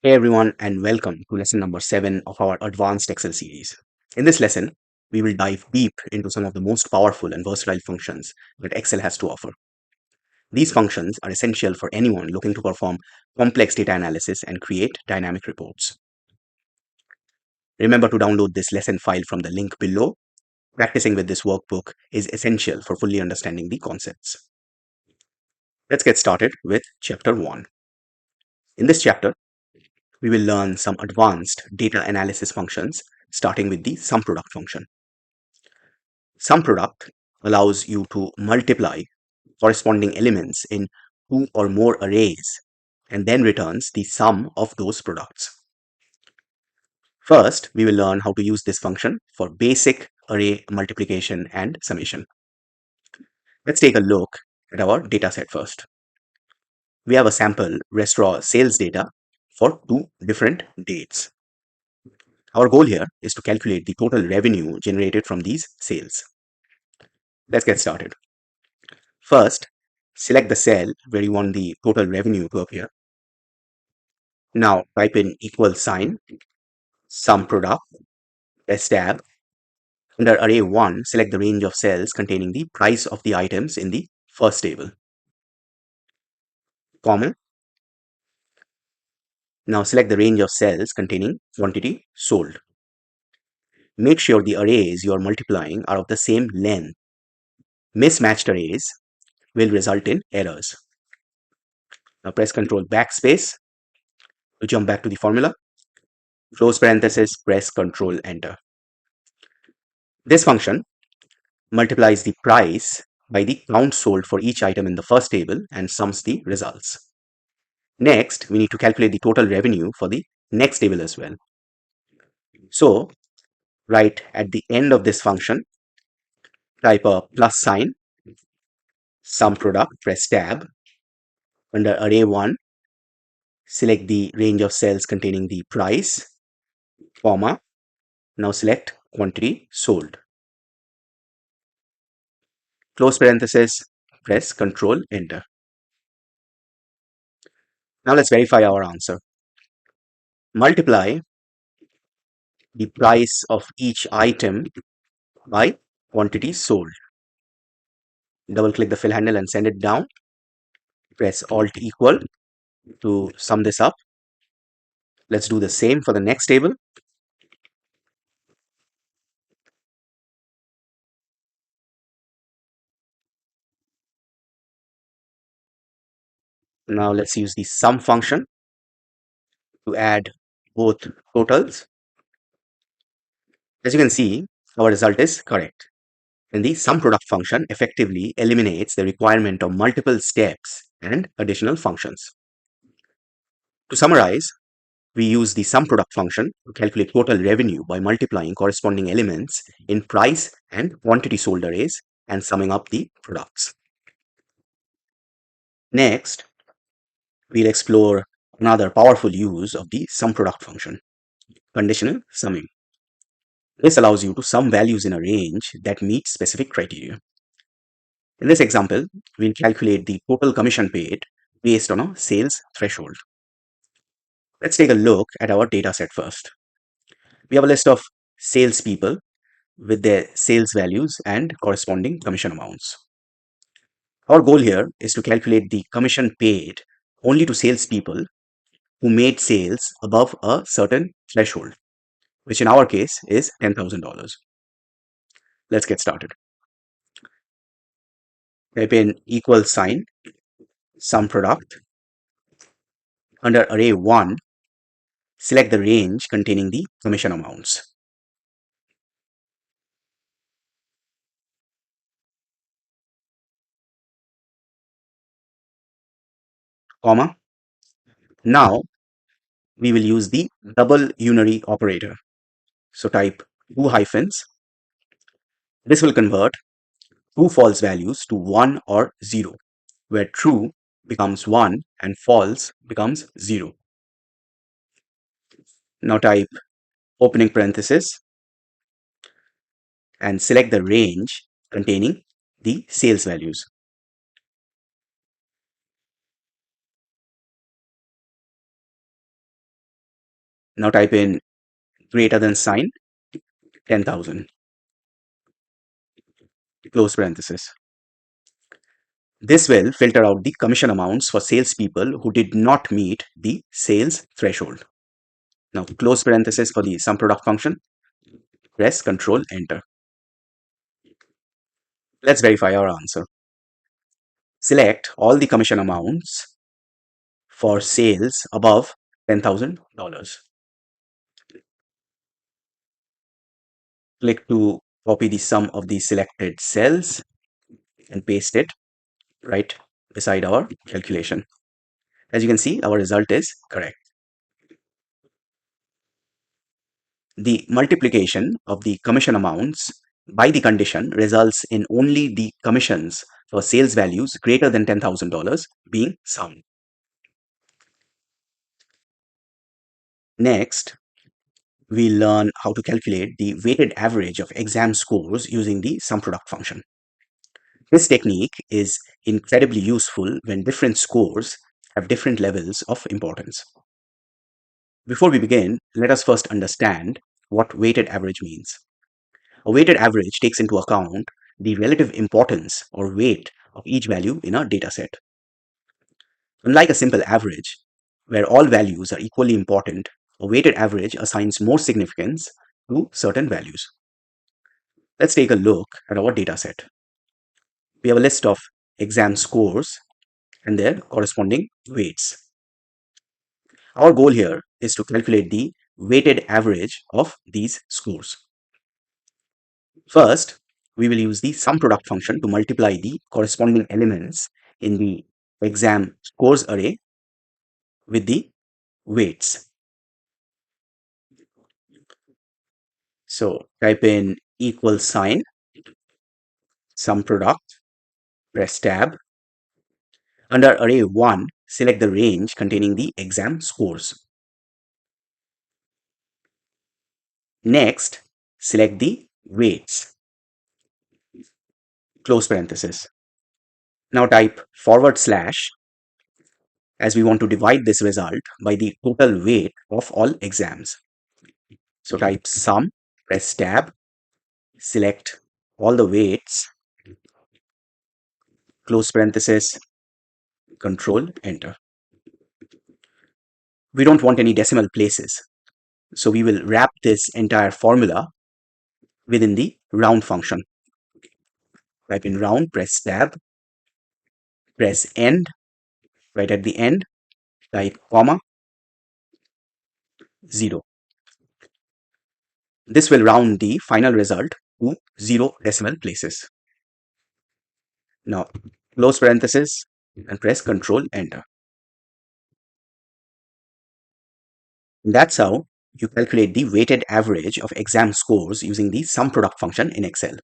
Hey everyone, and welcome to lesson number 7 of our advanced Excel series. In this lesson, we will dive deep into some of the most powerful and versatile functions that Excel has to offer. These functions are essential for anyone looking to perform complex data analysis and create dynamic reports. Remember to download this lesson file from the link below. Practicing with this workbook is essential for fully understanding the concepts. Let's get started with chapter 1. In this chapter, we will learn some advanced data analysis functions, starting with the SUMPRODUCT function. SUMPRODUCT allows you to multiply corresponding elements in two or more arrays and then returns the sum of those products. First, we will learn how to use this function for basic array multiplication and summation. Let's take a look at our dataset first. We have a sample restaurant sales data for two different dates. Our goal here is to calculate the total revenue generated from these sales. Let's get started. First, select the cell where you want the total revenue to appear. Now type in equal sign, sum product, press tab. Under array 1, select the range of cells containing the price of the items in the first table, comma. Now select the range of cells containing quantity sold. Make sure the arrays you are multiplying are of the same length. Mismatched arrays will result in errors. Now press Ctrl backspace to jump back to the formula. Close parenthesis, press Ctrl Enter. This function multiplies the price by the count sold for each item in the first table and sums the results. Next, we need to calculate the total revenue for the next table as well. So, right at the end of this function, type a plus sign, sum product, press tab. Under array 1, select the range of cells containing the price, comma. Now select quantity sold. Close parenthesis, press Ctrl Enter. Now let's verify our answer. Multiply the price of each item by quantity sold. Double click the fill handle and send it down. Press Alt equal to sum this up. Let's do the same for the next table. Now let's use the sum function to add both totals. As you can see, our result is correct. And the sum product function effectively eliminates the requirement of multiple steps and additional functions. To summarize, we use the sum product function to calculate total revenue by multiplying corresponding elements in price and quantity sold arrays and summing up the products. Next, we'll explore another powerful use of the sum product function, conditional summing. This allows you to sum values in a range that meets specific criteria. In this example, we'll calculate the total commission paid based on a sales threshold. Let's take a look at our data set first. We have a list of salespeople with their sales values and corresponding commission amounts. Our goal here is to calculate the commission paid only to salespeople who made sales above a certain threshold, which in our case is $10,000. Let's get started. Type in equal sign, sum product. Under array 1, select the range containing the commission amounts. Comma. Now, we will use the double unary operator. So type two hyphens. This will convert true false values to 1 or 0, where true becomes 1 and false becomes 0. Now type opening parenthesis and select the range containing the sales values. Now type in greater than sign 10,000, close parenthesis. This will filter out the commission amounts for salespeople who did not meet the sales threshold. Now close parenthesis for the sum product function, press Ctrl Enter. Let's verify our answer. Select all the commission amounts for sales above $10,000. Click to copy the sum of the selected cells and paste it right beside our calculation. As you can see, our result is correct. The multiplication of the commission amounts by the condition results in only the commissions for sales values greater than $10,000 being summed. Next, we learn how to calculate the weighted average of exam scores using the SUMPRODUCT function. This technique is incredibly useful when different scores have different levels of importance. Before we begin, let us first understand what weighted average means. A weighted average takes into account the relative importance or weight of each value in a dataset. Unlike a simple average, where all values are equally important, a weighted average assigns more significance to certain values. Let's take a look at our dataset. We have a list of exam scores and their corresponding weights. Our goal here is to calculate the weighted average of these scores. First, we will use the SUMPRODUCT function to multiply the corresponding elements in the exam scores array with the weights. So type in equal sign, SUMPRODUCT, press tab. Under array 1, select the range containing the exam scores. Next, select the weights, close parenthesis. Now type / as we want to divide this result by the total weight of all exams. So type sum, press tab, select all the weights, close parenthesis, Control Enter. We don't want any decimal places, so we will wrap this entire formula within the round function. Type in round, press tab, press end, right at the end, type comma, 0. This will round the final result to 0 decimal places. Now close parenthesis and press Control Enter. That's how you calculate the weighted average of exam scores using the SUMPRODUCT function in Excel.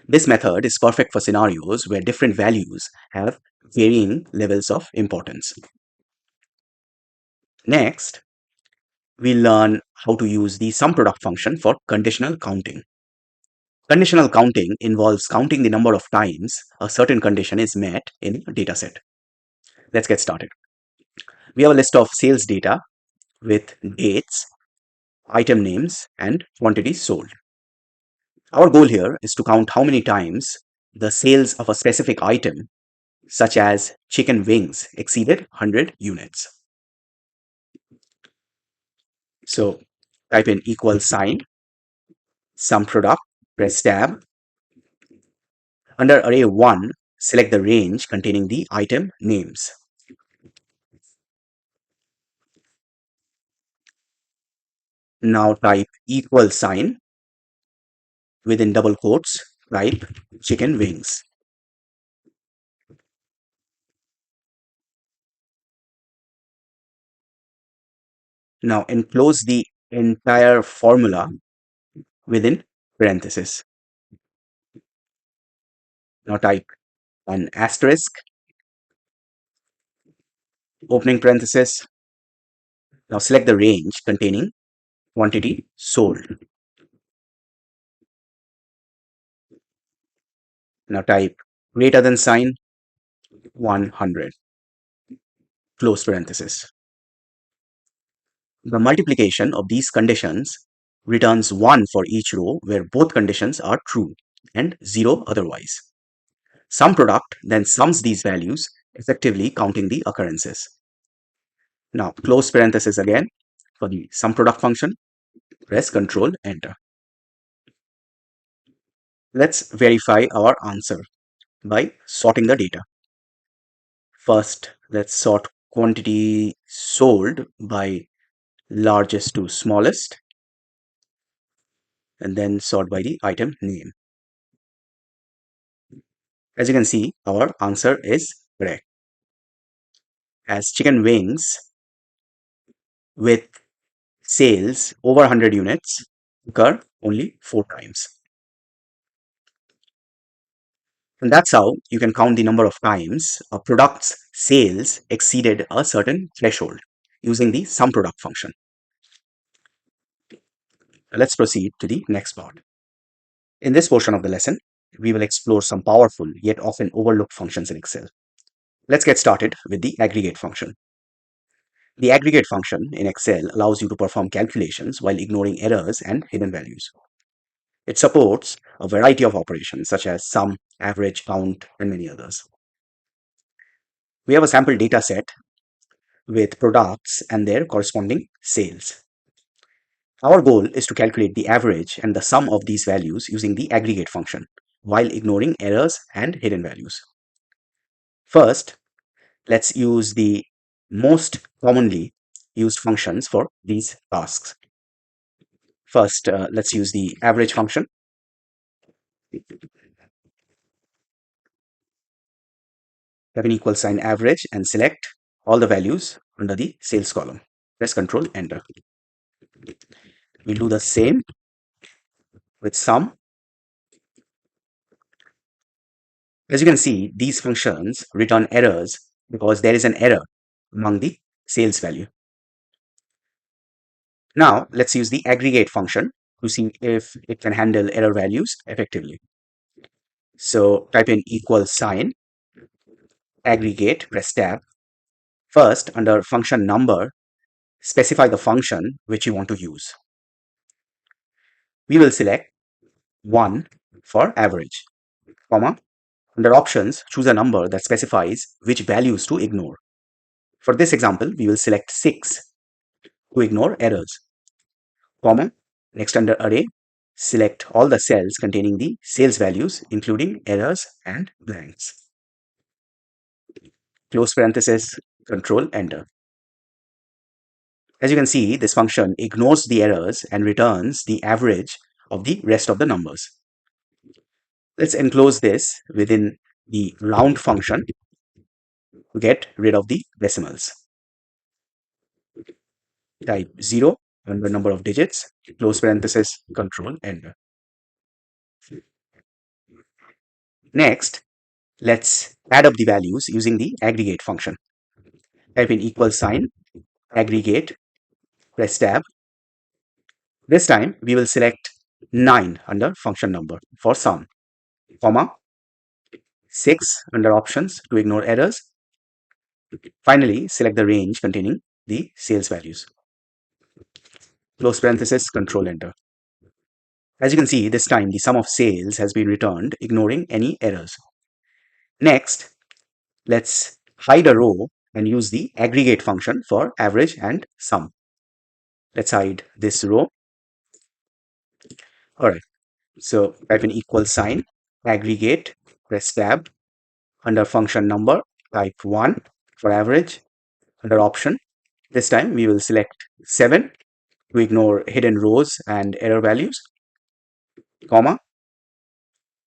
This method is perfect for scenarios where different values have varying levels of importance. Next, we learn how to use the SUMPRODUCT function for conditional counting. Conditional counting involves counting the number of times a certain condition is met in a dataset. Let's get started. We have a list of sales data with dates, item names, and quantities sold. Our goal here is to count how many times the sales of a specific item, such as chicken wings, exceeded 100 units. So type in equal sign, SUMPRODUCT, press tab. Under array 1, select the range containing the item names. Now type equal sign, within double quotes, type chicken wings. Now enclose the entire formula within parenthesis. Now type an asterisk, opening parenthesis. Now select the range containing quantity sold. Now type greater than sign 100, close parenthesis. The multiplication of these conditions returns 1 for each row where both conditions are true and 0 otherwise. Sum product then sums these values, effectively counting the occurrences. Now close parenthesis again for the sum product function, press Ctrl Enter. Let's verify our answer by sorting the data. First, let's sort quantity sold by largest to smallest, and then sort by the item name. As you can see, our answer is correct, as chicken wings with sales over 100 units occur only 4 times. And that's how you can count the number of times a product's sales exceeded a certain threshold using the sum product function. Let's proceed to the next part. In this portion of the lesson, we will explore some powerful yet often overlooked functions in Excel. Let's get started with the aggregate function. The aggregate function in Excel allows you to perform calculations while ignoring errors and hidden values. It supports a variety of operations such as sum, average, count, and many others. We have a sample data set with products and their corresponding sales. Our goal is to calculate the average and the sum of these values using the aggregate function while ignoring errors and hidden values. First, let's use the most commonly used functions for these tasks. First, let's use the average function. Have an equal sign average and select all the values under the sales column. Press Ctrl Enter. We'll do the same with sum. As you can see, these functions return errors because there is an error among the sales value. Now, let's use the aggregate function to see if it can handle error values effectively. So type in equal sign, aggregate, press tab. First, under function number, specify the function which you want to use. We will select 1 for average, comma. Under options, choose a number that specifies which values to ignore. For this example, we will select 6 to ignore errors, comma. Next, under array, select all the cells containing the sales values, including errors and blanks. Close parenthesis, Control Enter. As you can see, this function ignores the errors and returns the average of the rest of the numbers. Let's enclose this within the round function to get rid of the decimals. Type 0 under number of digits, close parenthesis, Control Enter. Next, let's add up the values using the aggregate function. Type in equal sign, aggregate, press tab. This time we will select 9 under function number for sum, comma, 6 under options to ignore errors. Finally, select the range containing the sales values. Close parenthesis, Control Enter. As you can see, this time the sum of sales has been returned, ignoring any errors. Next, let's hide a row and use the aggregate function for average and sum. Let's hide this row. Alright, so type in equal sign, aggregate, press tab. Under function number, type 1 for average. Under option, this time we will select 7 to ignore hidden rows and error values, comma.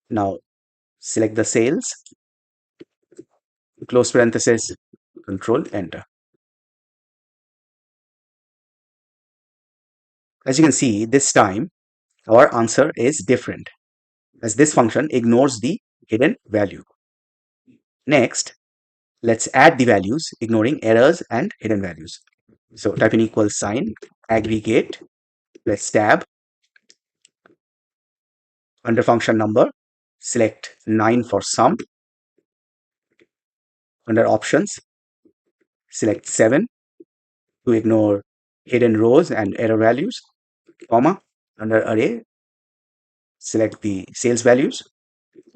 Now select the sales, close parenthesis, Control Enter. As you can see, this time our answer is different, as this function ignores the hidden value. Next, let's add the values ignoring errors and hidden values. So type in equal sign, aggregate, press tab. Under function number, select 9 for sum. Under options, select 7 to ignore hidden rows and error values, comma, under array, select the sales values,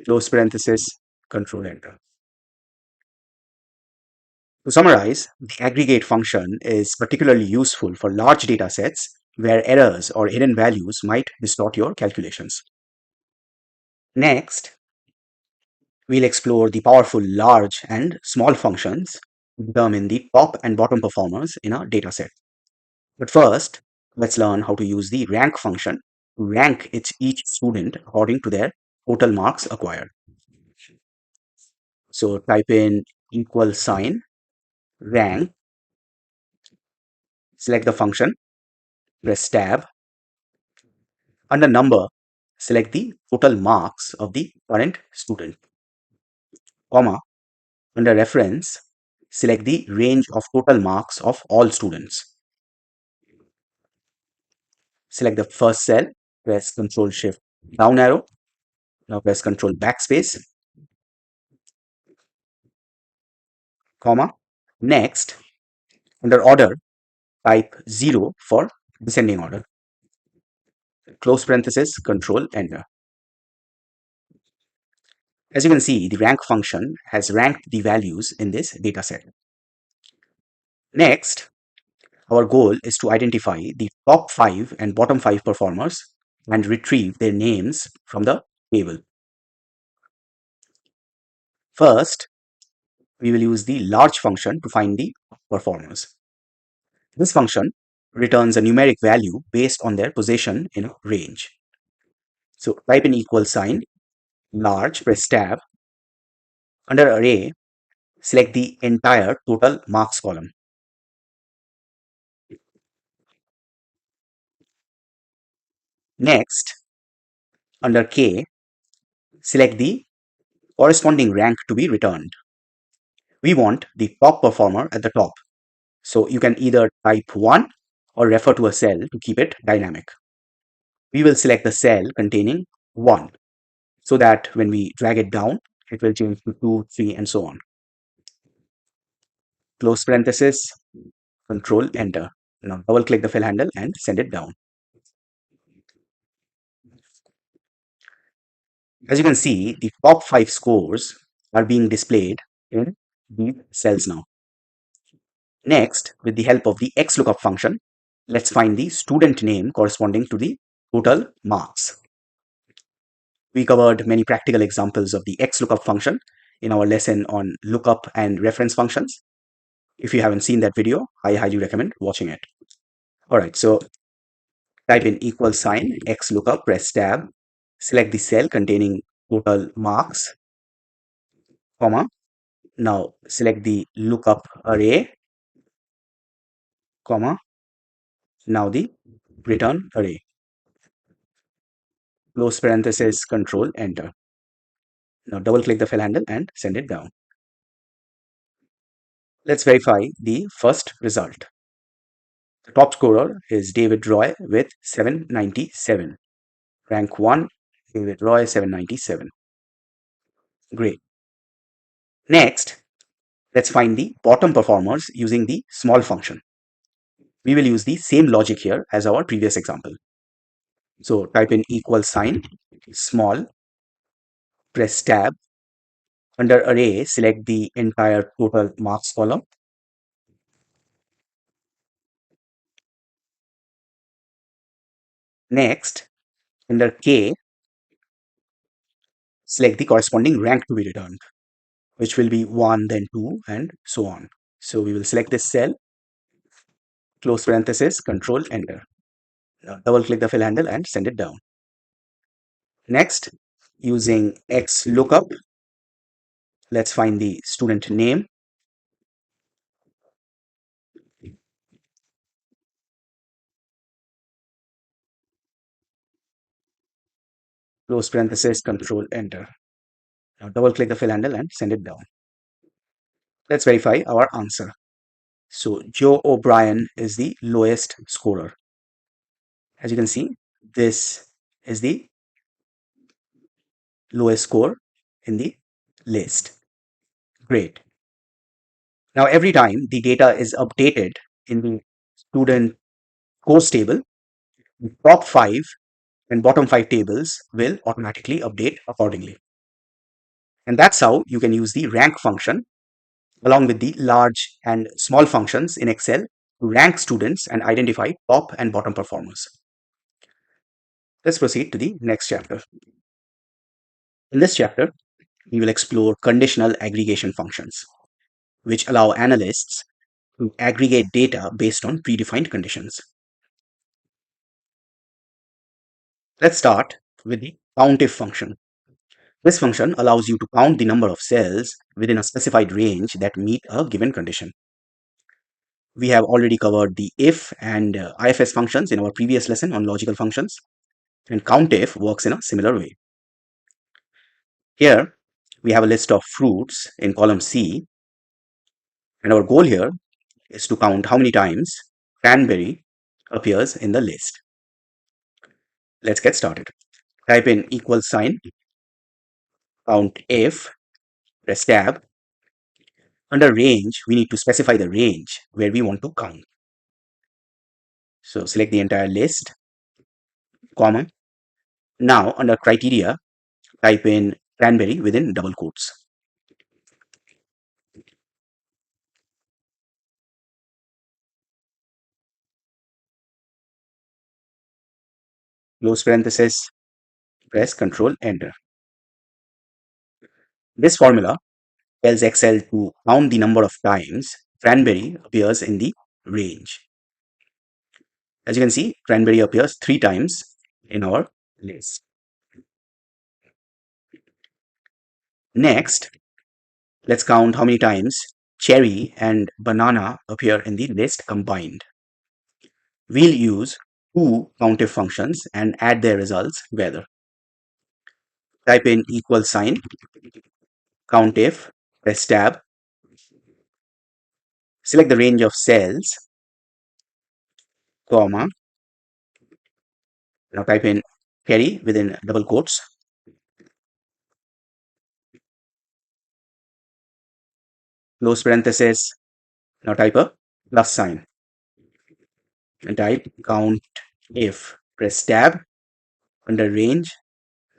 close parenthesis, control enter. To summarize, the aggregate function is particularly useful for large data sets where errors or hidden values might distort your calculations. Next, we'll explore the powerful large and small functions to determine the top and bottom performers in a dataset. But first, let's learn how to use the rank function to rank each student according to their total marks acquired. So type in equal sign, rank, select the function, press tab. Under number, select the total marks of the current student, comma, under reference, select the range of total marks of all students. Select the first cell, press Ctrl Shift down arrow. Now press Ctrl backspace, comma. Next, under order, type 0 for descending order. Close parenthesis, Control Enter. As you can see, the rank function has ranked the values in this dataset. Next, our goal is to identify the top 5 and bottom 5 performers and retrieve their names from the table. First, we will use the large function to find the performers. This function returns a numeric value based on their position in a range. So type in equal sign, large, press tab. Under array, select the entire total marks column. Next, under K, select the corresponding rank to be returned. We want the top performer at the top. So you can either type 1 or refer to a cell to keep it dynamic. We will select the cell containing 1 so that when we drag it down, it will change to 2, 3, and so on. Close parenthesis, Control Enter. Now double click the fill handle and send it down. As you can see, the top 5 scores are being displayed in these cells now. Next, with the help of the XLOOKUP function, let's find the student name corresponding to the total marks. We covered many practical examples of the XLOOKUP function in our lesson on lookup and reference functions. If you haven't seen that video, I highly recommend watching it. Alright, so type in equal sign, XLOOKUP, press tab, select the cell containing total marks, comma. Now select the lookup array, comma. Now the return array. Close parenthesis, Control Enter. Now double click the fill handle and send it down. Let's verify the first result. The top scorer is David Roy with 797. Rank 1, David Roy, 797. Great. Next, let's find the bottom performers using the small function. We will use the same logic here as our previous example. So type in equal sign, small, press tab. Under array, select the entire total marks column. Next, under K, select the corresponding rank to be returned, which will be 1, then 2, and so on. So we will select this cell, close parenthesis, Control Enter. Now double click the fill handle and send it down. Next, using XLOOKUP, let's find the student name. Close parenthesis, Control Enter. Now double click the fill handle and send it down. Let's verify our answer. So Joe O'Brien is the lowest scorer. As you can see, this is the lowest score in the list. Great. Now every time the data is updated in the student course table, the top 5 and bottom 5 tables will automatically update accordingly. And that's how you can use the rank function along with the large and small functions in Excel to rank students and identify top and bottom performers. Let's proceed to the next chapter. In this chapter, we will explore conditional aggregation functions, which allow analysts to aggregate data based on predefined conditions. Let's start with the COUNTIF function. This function allows you to count the number of cells within a specified range that meet a given condition. We have already covered the if and IFS functions in our previous lesson on logical functions, and COUNTIF works in a similar way. Here, we have a list of fruits in column C, and our goal here is to count how many times cranberry appears in the list. Let's get started. Type in equal sign, count if, press tab. Under range, we need to specify the range where we want to count. So select the entire list, comma. Now under criteria, type in cranberry within double quotes. Close parenthesis, press Ctrl Enter. This formula tells Excel to count the number of times cranberry appears in the range. As you can see, cranberry appears 3 times in our list. Next, let's count how many times cherry and banana appear in the list combined. We'll use two COUNTIF functions and add their results together. Type in equal sign, COUNTIF, press tab, select the range of cells, comma. Now type in cherry within double quotes, close parenthesis. Now type a plus sign and type count if. Press tab, under range,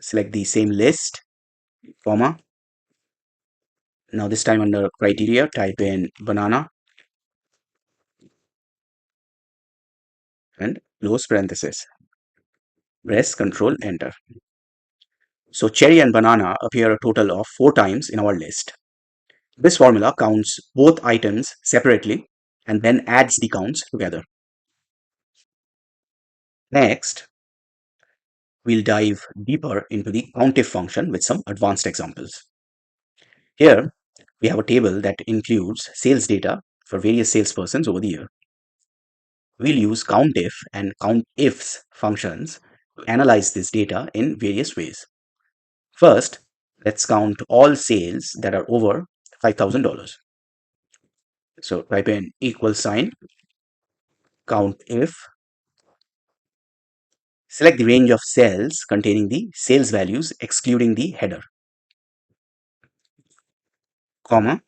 select the same list, comma. Now this time under criteria, type in banana and close parenthesis. Press Ctrl Enter. So cherry and banana appear a total of 4 times in our list. This formula counts both items separately and then adds the counts together. Next, we'll dive deeper into the COUNTIF function with some advanced examples. Here, we have a table that includes sales data for various salespersons over the year. We'll use COUNTIF and COUNTIFS functions to analyze this data in various ways. First, let's count all sales that are over $5,000. So type in equal sign, COUNTIF, select the range of cells containing the sales values excluding the header, comma.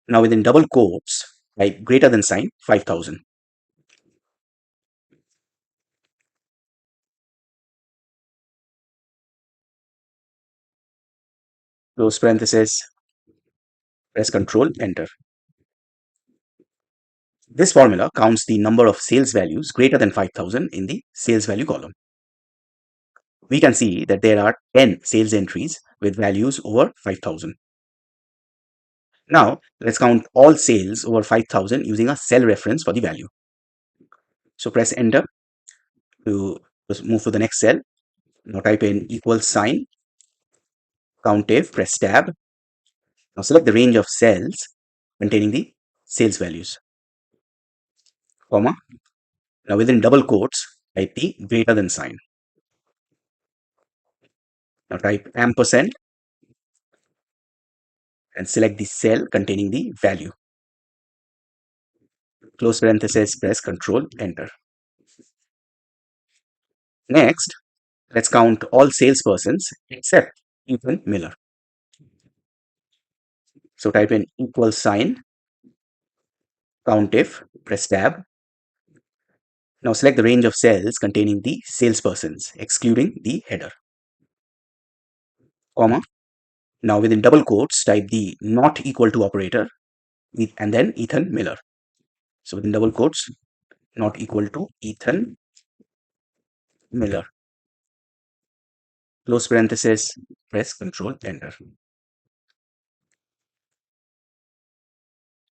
Now within double quotes, type greater than sign 5,000. Close parenthesis, press Ctrl Enter. This formula counts the number of sales values greater than 5,000 in the sales value column. We can see that there are 10 sales entries with values over 5,000. Now, let's count all sales over 5,000 using a cell reference for the value. So press Enter to move to the next cell. Now type in equal sign, COUNTIF, press tab. Now select the range of cells containing the sales values, comma. Now within double quotes, type the greater than sign. Now type ampersand and select the cell containing the value. Close parenthesis, press Ctrl Enter. Next, let's count all salespersons except Ethan Miller. So type in equal sign, COUNTIF, press tab. Now select the range of cells containing the salespersons, excluding the header, comma. Now within double quotes, type the not equal to operator and then Ethan Miller. So within double quotes, not equal to Ethan Miller. Close parenthesis, press Control Enter.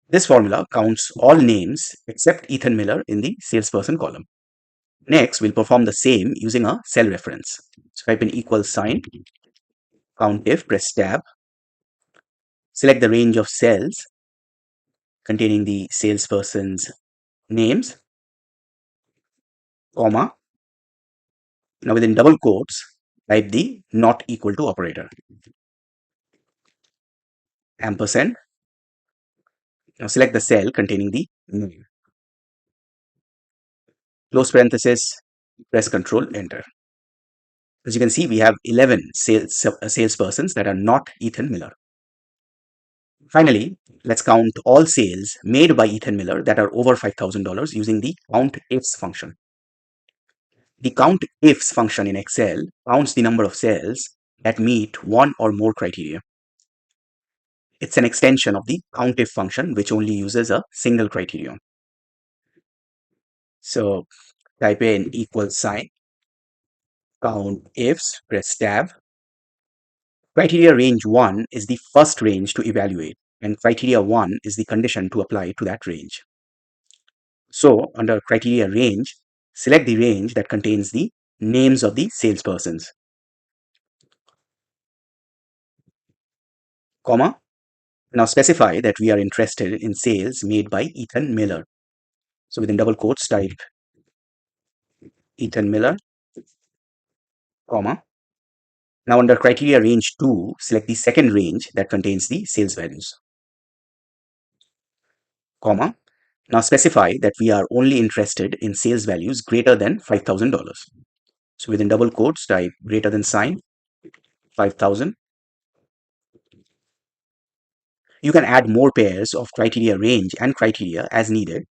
This formula counts all names except Ethan Miller in the salesperson column. Next, we'll perform the same using a cell reference. So type in equal sign, COUNTIF, press tab, select the range of cells containing the salesperson's names, comma. Now within double quotes, type the not equal to operator, ampersand. Now select the cell containing the name. Close parenthesis, press Control Enter. As you can see, we have 11 salespersons that are not Ethan Miller. Finally, let's count all sales made by Ethan Miller that are over $5,000 using the COUNTIFS function. The COUNTIFS function in Excel counts the number of cells that meet one or more criteria. It's an extension of the COUNTIF function, which only uses a single criterion. So type in equal sign, COUNTIFS, press tab. Criteria range 1 is the first range to evaluate, and criteria 1 is the condition to apply to that range. So under criteria range, select the range that contains the names of the salespersons, comma. Now specify that we are interested in sales made by Ethan Miller. So within double quotes, type Ethan Miller, comma. Now under criteria range 2, select the second range that contains the sales values, comma. Now specify that we are only interested in sales values greater than $5,000. So within double quotes, type greater than sign, 5,000. You can add more pairs of criteria range and criteria as needed.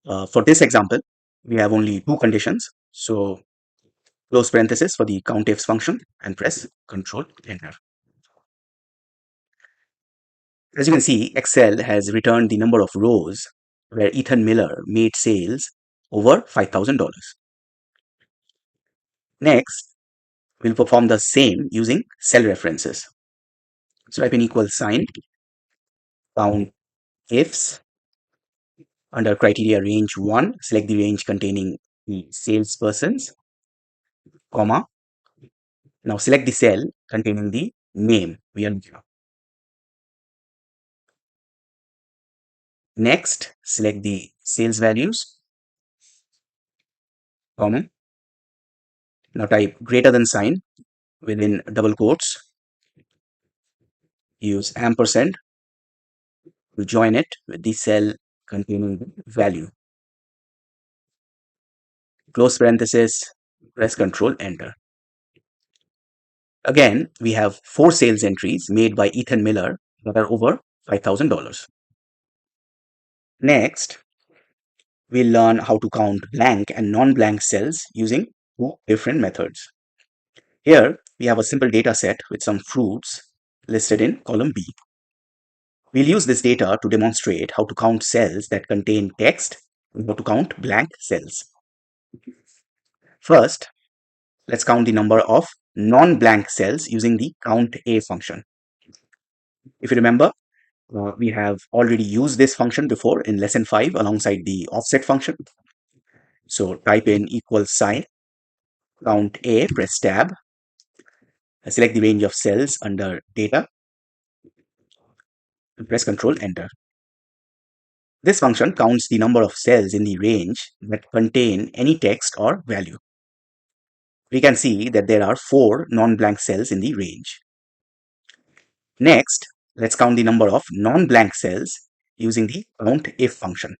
For this example, we have only two conditions. So close parenthesis for the COUNTIFS function and press Control Enter. As you can see, Excel has returned the number of rows where Ethan Miller made sales over $5,000. Next, we'll perform the same using cell references. So type in equal sign, COUNTIFS. Under criteria range 1, select the range containing the salespersons, comma. Now select the cell containing the name we are looking for. Next, select the sales values, comma. Now type greater than sign within double quotes. Use ampersand to join it with the cell containing the value. Close parenthesis, press Control Enter. Again, we have 4 sales entries made by Ethan Miller that are over $5,000. Next, we'll learn how to count blank and non-blank cells using 2 different methods. Here, we have a simple data set with some fruits listed in column B. We'll use this data to demonstrate how to count cells that contain text and how to count blank cells. First, let's count the number of non-blank cells using the COUNTA function. If you remember, we have already used this function before in lesson 5 alongside the offset function. So type in equal sign, COUNTA, press tab, select the range of cells under data, and press Control Enter. This function counts the number of cells in the range that contain any text or value. We can see that there are 4 non-blank cells in the range. Next, let's count the number of non-blank cells using the COUNTIF function.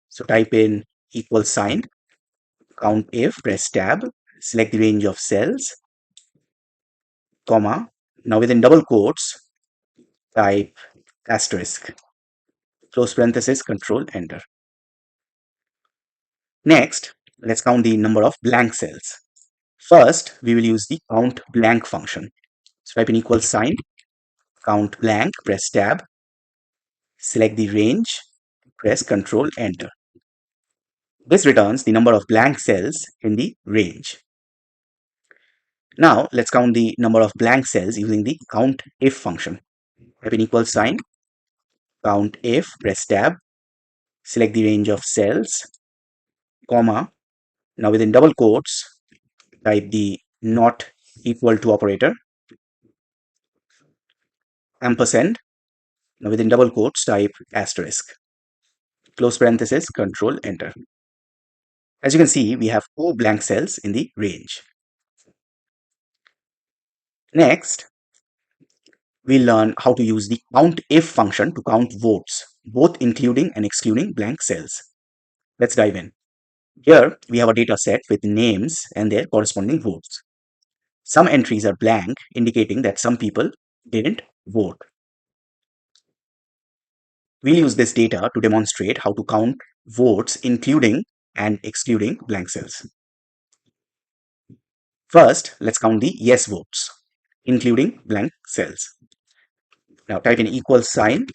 So type in equal sign, COUNTIF, press tab, select the range of cells, comma. Now within double quotes, type asterisk, close parenthesis, Control Enter. Next, let's count the number of blank cells. First, we will use the count blank function. So type in equal sign, count blank, press tab, select the range, press Ctrl Enter. This returns the number of blank cells in the range. Now let's count the number of blank cells using the COUNTIF function. Type in equal sign, COUNTIF, press tab, select the range of cells, comma. Now within double quotes, type the not equal to operator, ampersand. Now within double quotes, type asterisk. Close parenthesis, Control Enter. As you can see, we have 4 blank cells in the range. Next, we learn how to use the COUNTIF function to count votes, both including and excluding blank cells. Let's dive in. Here, we have a data set with names and their corresponding votes. Some entries are blank, indicating that some people didn't vote. We'll use this data to demonstrate how to count votes including and excluding blank cells. First, let's count the yes votes, including blank cells. Now type in equal sign,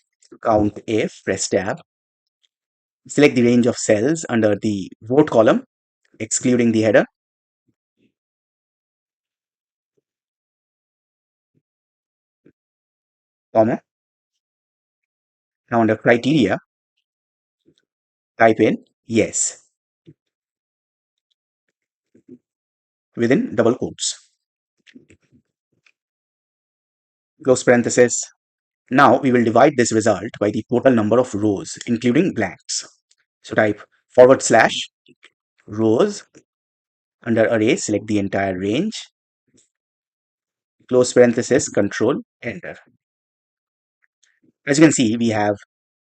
COUNTIF, press tab, select the range of cells under the vote column, excluding the header, comma. Now under criteria, type in yes within double quotes, close parenthesis. Now we will divide this result by the total number of rows, including blanks. So type / rows, under array, select the entire range, close parenthesis, Control Enter. As you can see, we have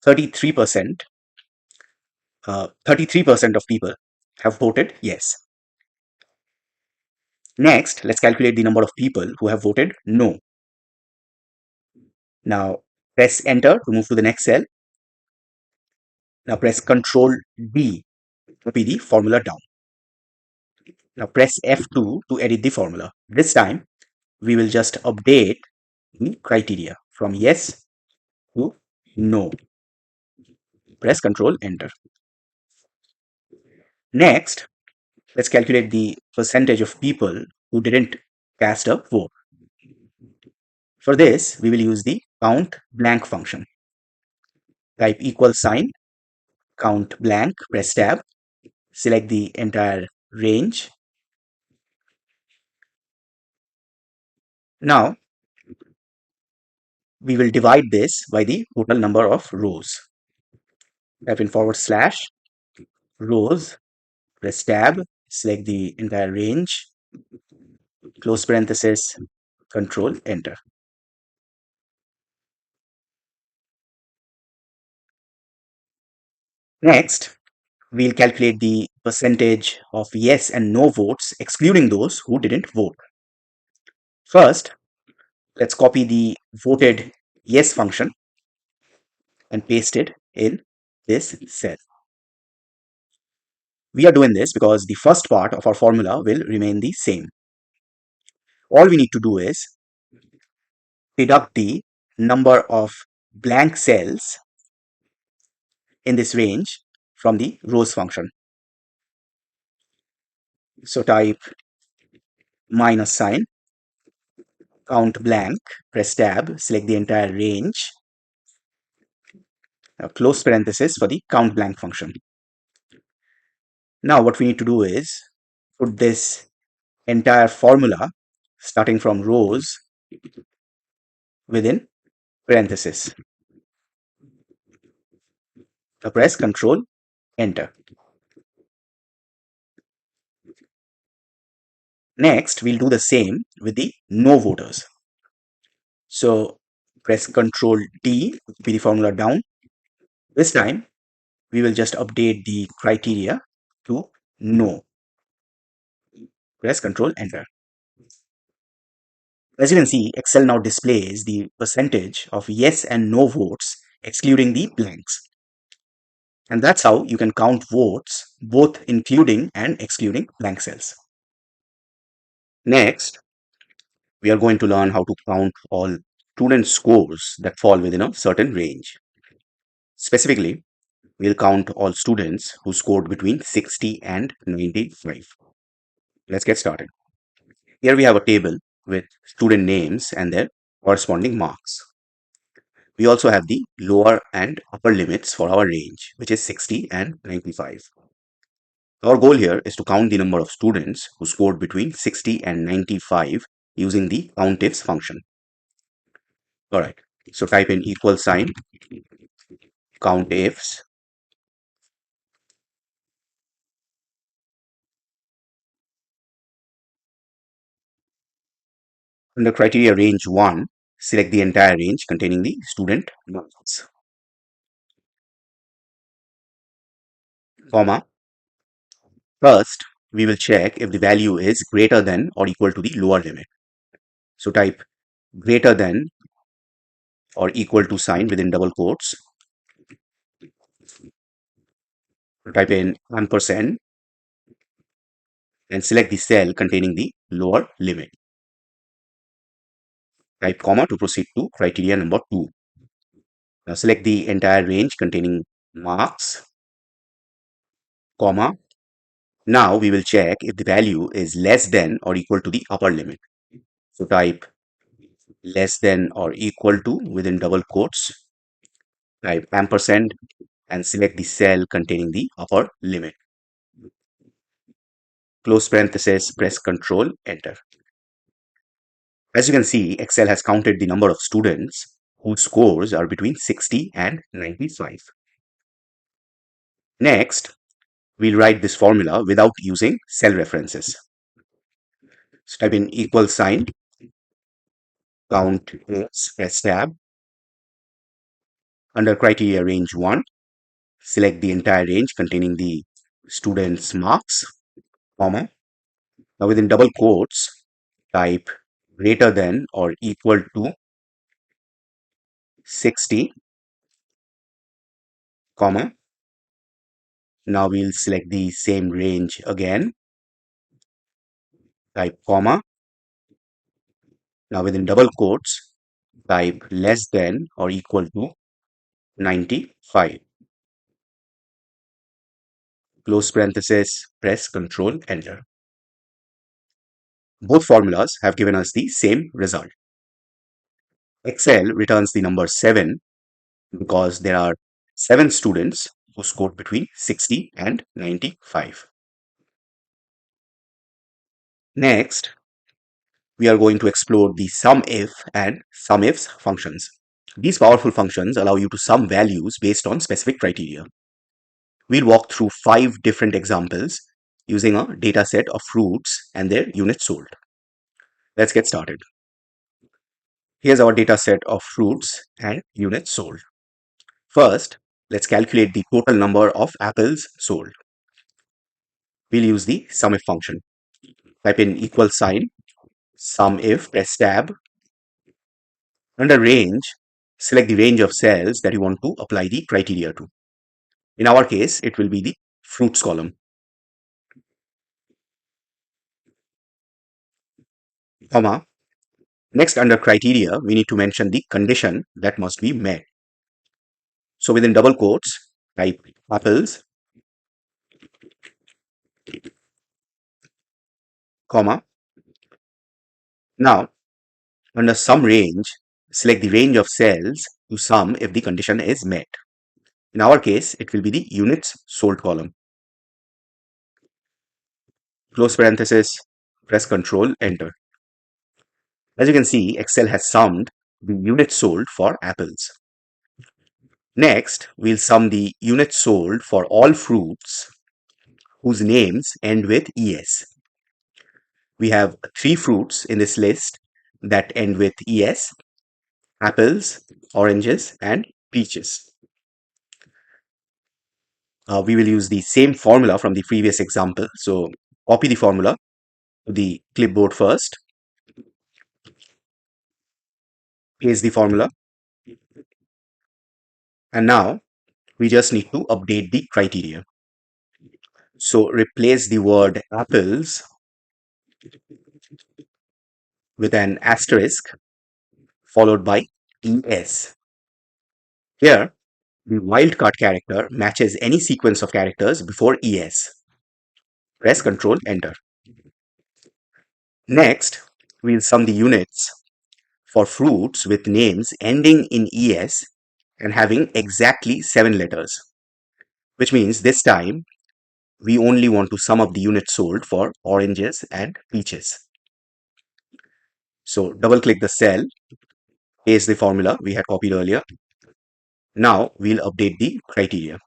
33%. 33% of people have voted yes. Next, let's calculate the number of people who have voted no. Now press enter to move to the next cell. Now press Ctrl D to copy the formula down. Now press F2 to edit the formula. This time we will just update the criteria from yes to no. Press Ctrl Enter. Next, let's calculate the percentage of people who didn't cast a vote. For this, we will use the count blank function. Type equal sign, count blank, press tab, select the entire range. Now, we will divide this by the total number of rows. Type in / rows, press tab, select the entire range, close parenthesis, Control Enter. Next, we'll calculate the percentage of yes and no votes, excluding those who didn't vote. First, let's copy the voted yes function and paste it in this cell. We are doing this because the first part of our formula will remain the same. All we need to do is deduct the number of blank cells in this range from the rows function. So type minus sign, count blank, press tab, select the entire range, now close parenthesis for the count blank function. Now what we need to do is put this entire formula starting from rows within parenthesis. Now press Control Enter. Next, we'll do the same with the no voters. So press Control D to copy the formula down. This time, we will just update the criteria to no. Press Control Enter. As you can see, Excel now displays the percentage of yes and no votes, excluding the blanks. And that's how you can count votes, both including and excluding blank cells. Next, we are going to learn how to count all student scores that fall within a certain range. Specifically, we'll count all students who scored between 60 and 95. Let's get started. Here we have a table with student names and their corresponding marks. We also have the lower and upper limits for our range, which is 60 and 95. Our goal here is to count the number of students who scored between 60 and 95 using the COUNTIFS function. Alright, so type in equal sign, COUNTIFS, under criteria range 1, select the entire range containing the student marks, comma. First, we will check if the value is greater than or equal to the lower limit. So type greater than or equal to sign within double quotes. Type in ampersand and select the cell containing the lower limit. Type comma to proceed to criteria number 2. Now select the entire range containing marks, comma. Now we will check if the value is less than or equal to the upper limit. So type less than or equal to within double quotes, type ampersand and select the cell containing the upper limit. Close parenthesis, press Ctrl, Enter. As you can see, Excel has counted the number of students whose scores are between 60 and 95. Next, we'll write this formula without using cell references. So type in equal sign, count, press tab. Under criteria range 1, select the entire range containing the student's marks, comma. Now within double quotes, type greater than or equal to 60, comma. Now we'll select the same range again, type comma. Now within double quotes, type less than or equal to 95. Close parenthesis, press Ctrl, Enter. Both formulas have given us the same result. Excel returns the number 7 because there are 7 students who scored between 60 and 95. Next, we are going to explore the SUMIF and SUMIFS functions. These powerful functions allow you to sum values based on specific criteria. We'll walk through 5 different examples using a data set of fruits and their units sold. Let's get started. Here's our data set of fruits and units sold. First, let's calculate the total number of apples sold. We'll use the SUMIF function. Type in equal sign, SUMIF, press tab. Under range, select the range of cells that you want to apply the criteria to. In our case, it will be the fruits column, comma. Next, under criteria, we need to mention the condition that must be met. So within double quotes, type apples, comma. Now, under sum range, select the range of cells to sum if the condition is met. In our case, it will be the units sold column. Close parenthesis, press Ctrl, Enter. As you can see, Excel has summed the units sold for apples. Next, we'll sum the units sold for all fruits whose names end with ES. We have 3 fruits in this list that end with ES: apples, oranges, and peaches. We will use the same formula from the previous example. So copy the formula to the clipboard first, paste the formula, and now We just need to update the criteria. So replace the word apples with an asterisk followed by ES. Here, the wildcard character matches any sequence of characters before ES. Press Ctrl Enter. Next, we'll sum the units for fruits with names ending in ES and having exactly 7 letters, which means this time we only want to sum up the units sold for oranges and peaches. So double click the cell, paste the formula we had copied earlier. Now we'll update the criteria.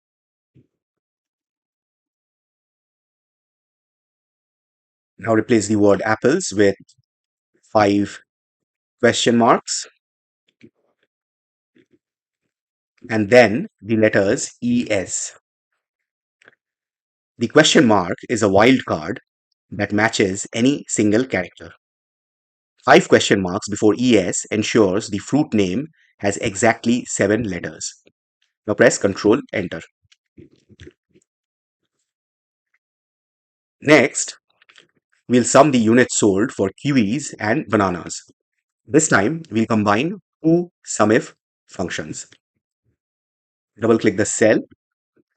Now replace the word apples with 5 question marks and then the letters ES. The question mark is a wildcard that matches any single character. 5 question marks before ES ensures the fruit name has exactly 7 letters. Now press Ctrl Enter. Next, we'll sum the units sold for kiwis and bananas. This time, we'll combine two SUMIF functions. Double click the cell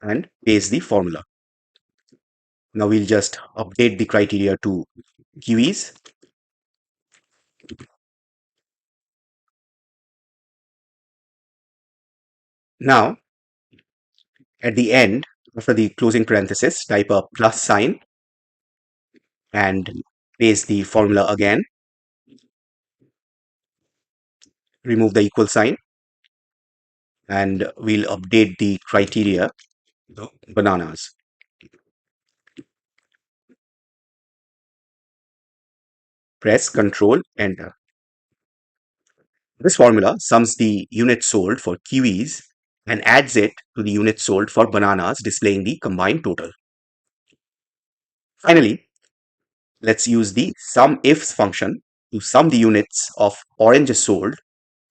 and paste the formula. Now we'll just update the criteria to kiwis. Now, at the end, after the closing parenthesis, type a plus sign and paste the formula again. Remove the equal sign and we'll update the criteria to bananas. Press Ctrl Enter. This formula sums the units sold for kiwis and adds it to the units sold for bananas, displaying the combined total. Finally, let's use the SUMIFS function to sum the units of oranges sold,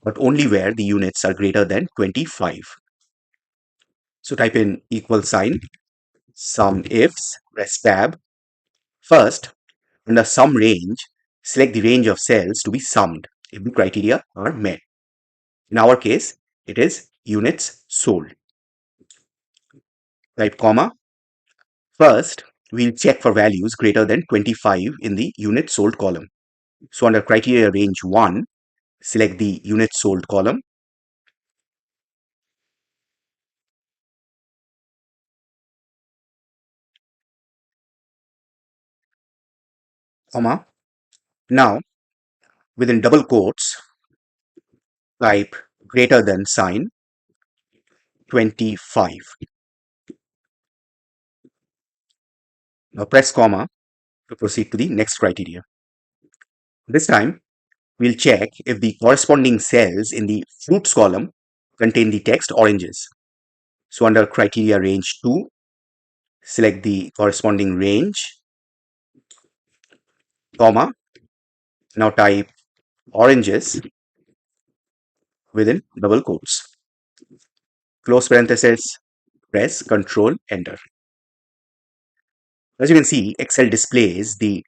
but only where the units are greater than 25. So type in equal sign, SUMIFS, press tab. First, under sum range, select the range of cells to be summed if the criteria are met. In our case, it is units sold. Type comma. First, we'll check for values greater than 25 in the units sold column. So under criteria range 1, select the units sold column. Comma. Now, within double quotes, type greater than sign 25. Now press comma to proceed to the next criteria. This time, we'll check if the corresponding cells in the fruits column contain the text oranges. So under criteria range 2, select the corresponding range, comma. Now type oranges within double quotes. Close parenthesis, press Ctrl Enter. As you can see, Excel displays the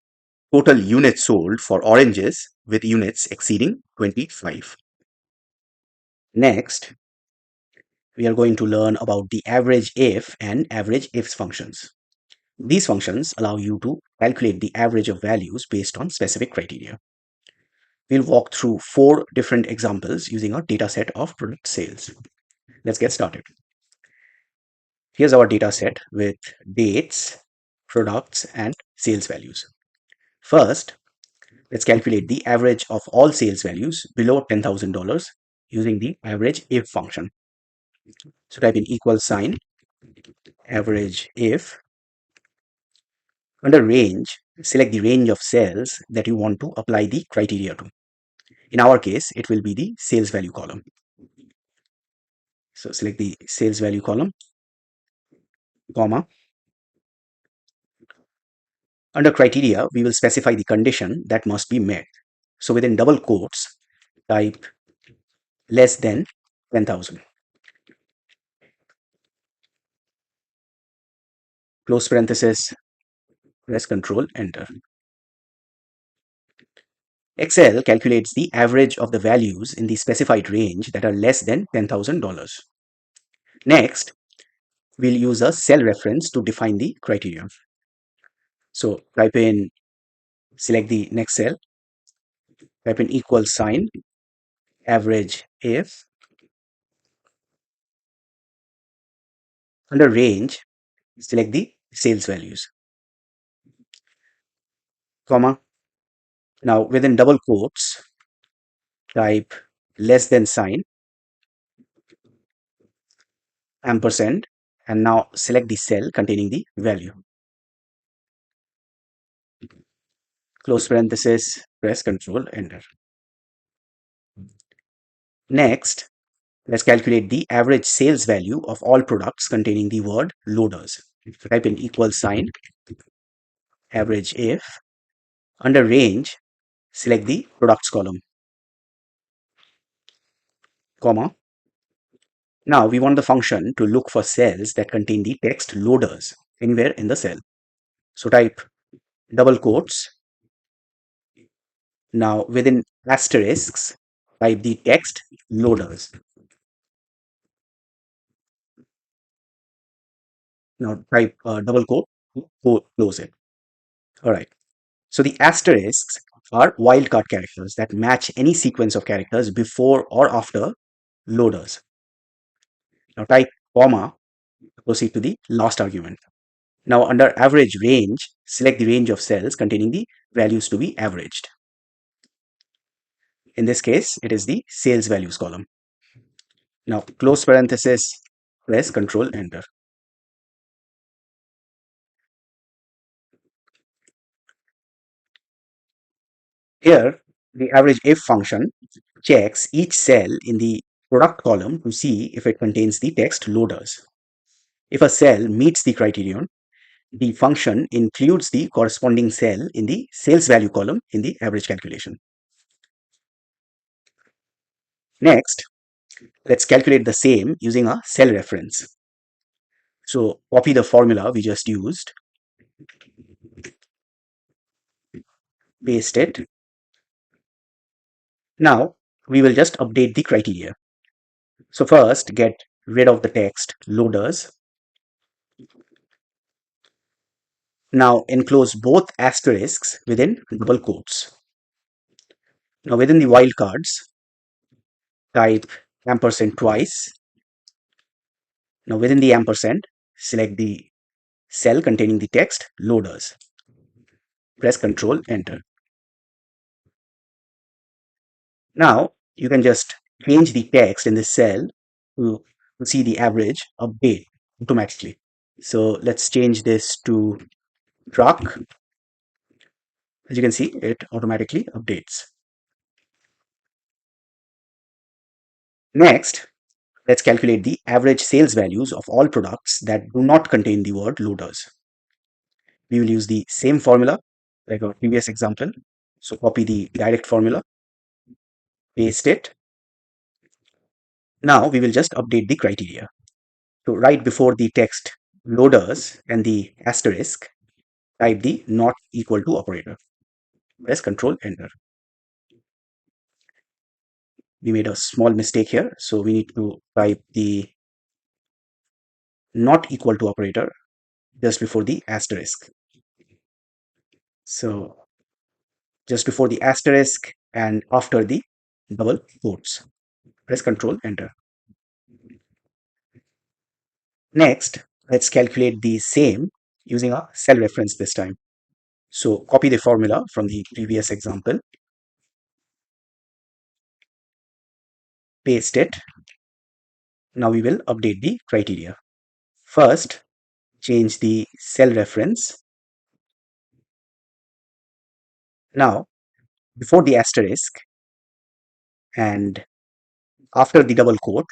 total units sold for oranges with units exceeding 25. Next, we are going to learn about the average if and average ifs functions. These functions allow you to calculate the average of values based on specific criteria. We'll walk through 4 different examples using our data set of product sales. Let's get started. Here's our data set with dates, products, and sales values. First, let's calculate the average of all sales values below $10,000 using the average if function. So type in equal sign, average if. Under range, select the range of cells that you want to apply the criteria to. In our case, it will be the sales value column. So select the sales value column, comma. Under criteria, we will specify the condition that must be met. So within double quotes, type less than 10,000. close parenthesis, press Control Enter. Excel calculates the average of the values in the specified range that are less than $10,000. Next, we'll use a cell reference to define the criteria. So select the next cell, type in equal sign, average if, under range, select the sales values, comma. Now within double quotes, type less than sign, ampersand, and now select the cell containing the value. Close parenthesis, press Control Enter. Next, let's calculate the average sales value of all products containing the word loaders. So type in equal sign, average if, under range, select the products column, comma. Now we want the function to look for cells that contain the text loaders anywhere in the cell. So type double quotes. Now within asterisks, type the text loaders. Now type double quote, close it. All right. So the asterisks are wildcard characters that match any sequence of characters before or after loaders. Now type comma to proceed to the last argument. Now under average range, select the range of cells containing the values to be averaged. In this case, it is the sales values column. Now close parenthesis, press Control Enter. Here, the average if function checks each cell in the product column to see if it contains the text loaders. If a cell meets the criterion, the function includes the corresponding cell in the sales value column in the average calculation. Next, let's calculate the same using a cell reference. So copy the formula we just used, paste it. Now we will just update the criteria. So first, get rid of the text loaders. Now enclose both asterisks within double quotes. Now within the wildcards, type ampersand twice. Now within the ampersand, select the cell containing the text loaders. Press Control Enter. Now you can just change the text in this cell to see the average update automatically. So let's change this to truck. As you can see, it automatically updates. Next, let's calculate the average sales values of all products that do not contain the word loaders. We will use the same formula like our previous example. So copy the direct formula, paste it. Now we will just update the criteria. So right before the text loaders and the asterisk, type the not equal to operator. Press Control Enter. We made a small mistake here, so we need to type the not equal to operator just before the asterisk. So just before the asterisk and after the double quotes. Press Control Enter. Next, let's calculate the same using a cell reference this time. So copy the formula from the previous example, paste it. Now we will update the criteria. First, change the cell reference. Now, before the asterisk and after the double quote,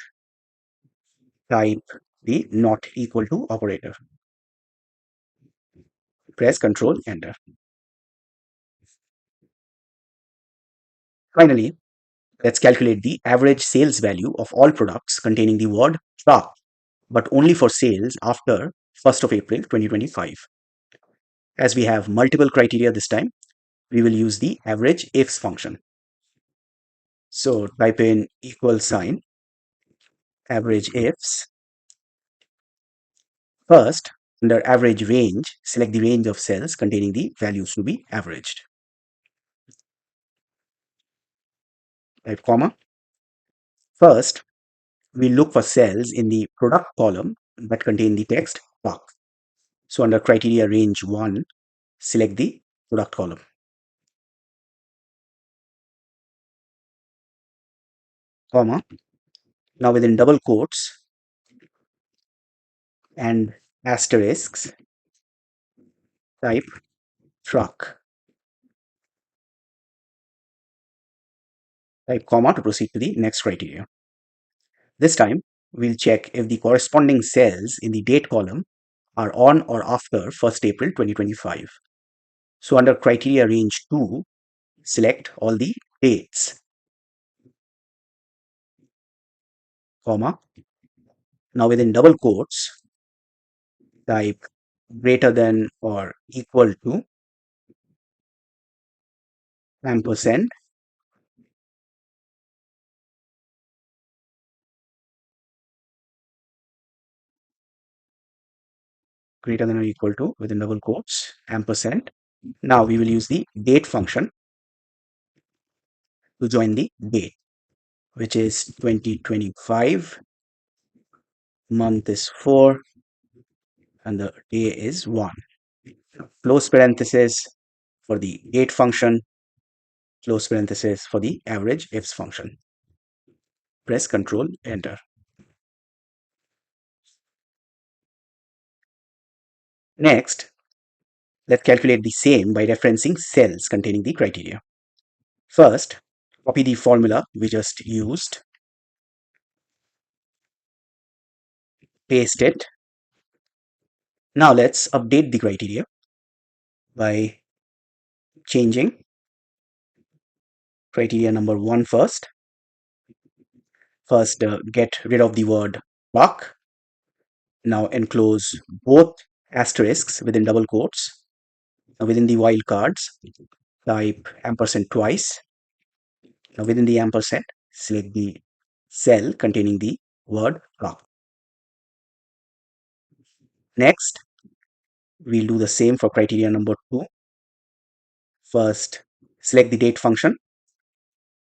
type the not equal to operator. Press Control Enter. Finally, let's calculate the average sales value of all products containing the word truck, but only for sales after 1st of April 2025. As we have multiple criteria this time, we will use the AVERAGEIFS function. So type in equal sign AVERAGEIFS. First, under average range, select the range of cells containing the values to be averaged. Type comma. First, we look for cells in the product column that contain the text product. So under criteria range 1, select the product column. Comma. Now within double quotes and asterisks, type truck. Type comma to proceed to the next criteria. This time, we'll check if the corresponding cells in the date column are on or after 1st April 2025. So under criteria range 2, select all the dates, comma. Now within double quotes, type greater than or equal to ampersand greater than or equal to within double quotes ampersand. Now we will use the date function to join the date, which is 2025, month is 4, and the day is 1. Close parenthesis for the date function, close parenthesis for the AVERAGEIFS function. Press Ctrl Enter. Next, let's calculate the same by referencing cells containing the criteria. First, copy the formula we just used, paste it. Now let's update the criteria by changing criteria number 1 first. First, get rid of the word buck. Now enclose both asterisks within double quotes. Now within the wildcards, type ampersand twice. Now within the ampersand, select the cell containing the word buck. Next, we'll do the same for criteria number 2. First, select the date function,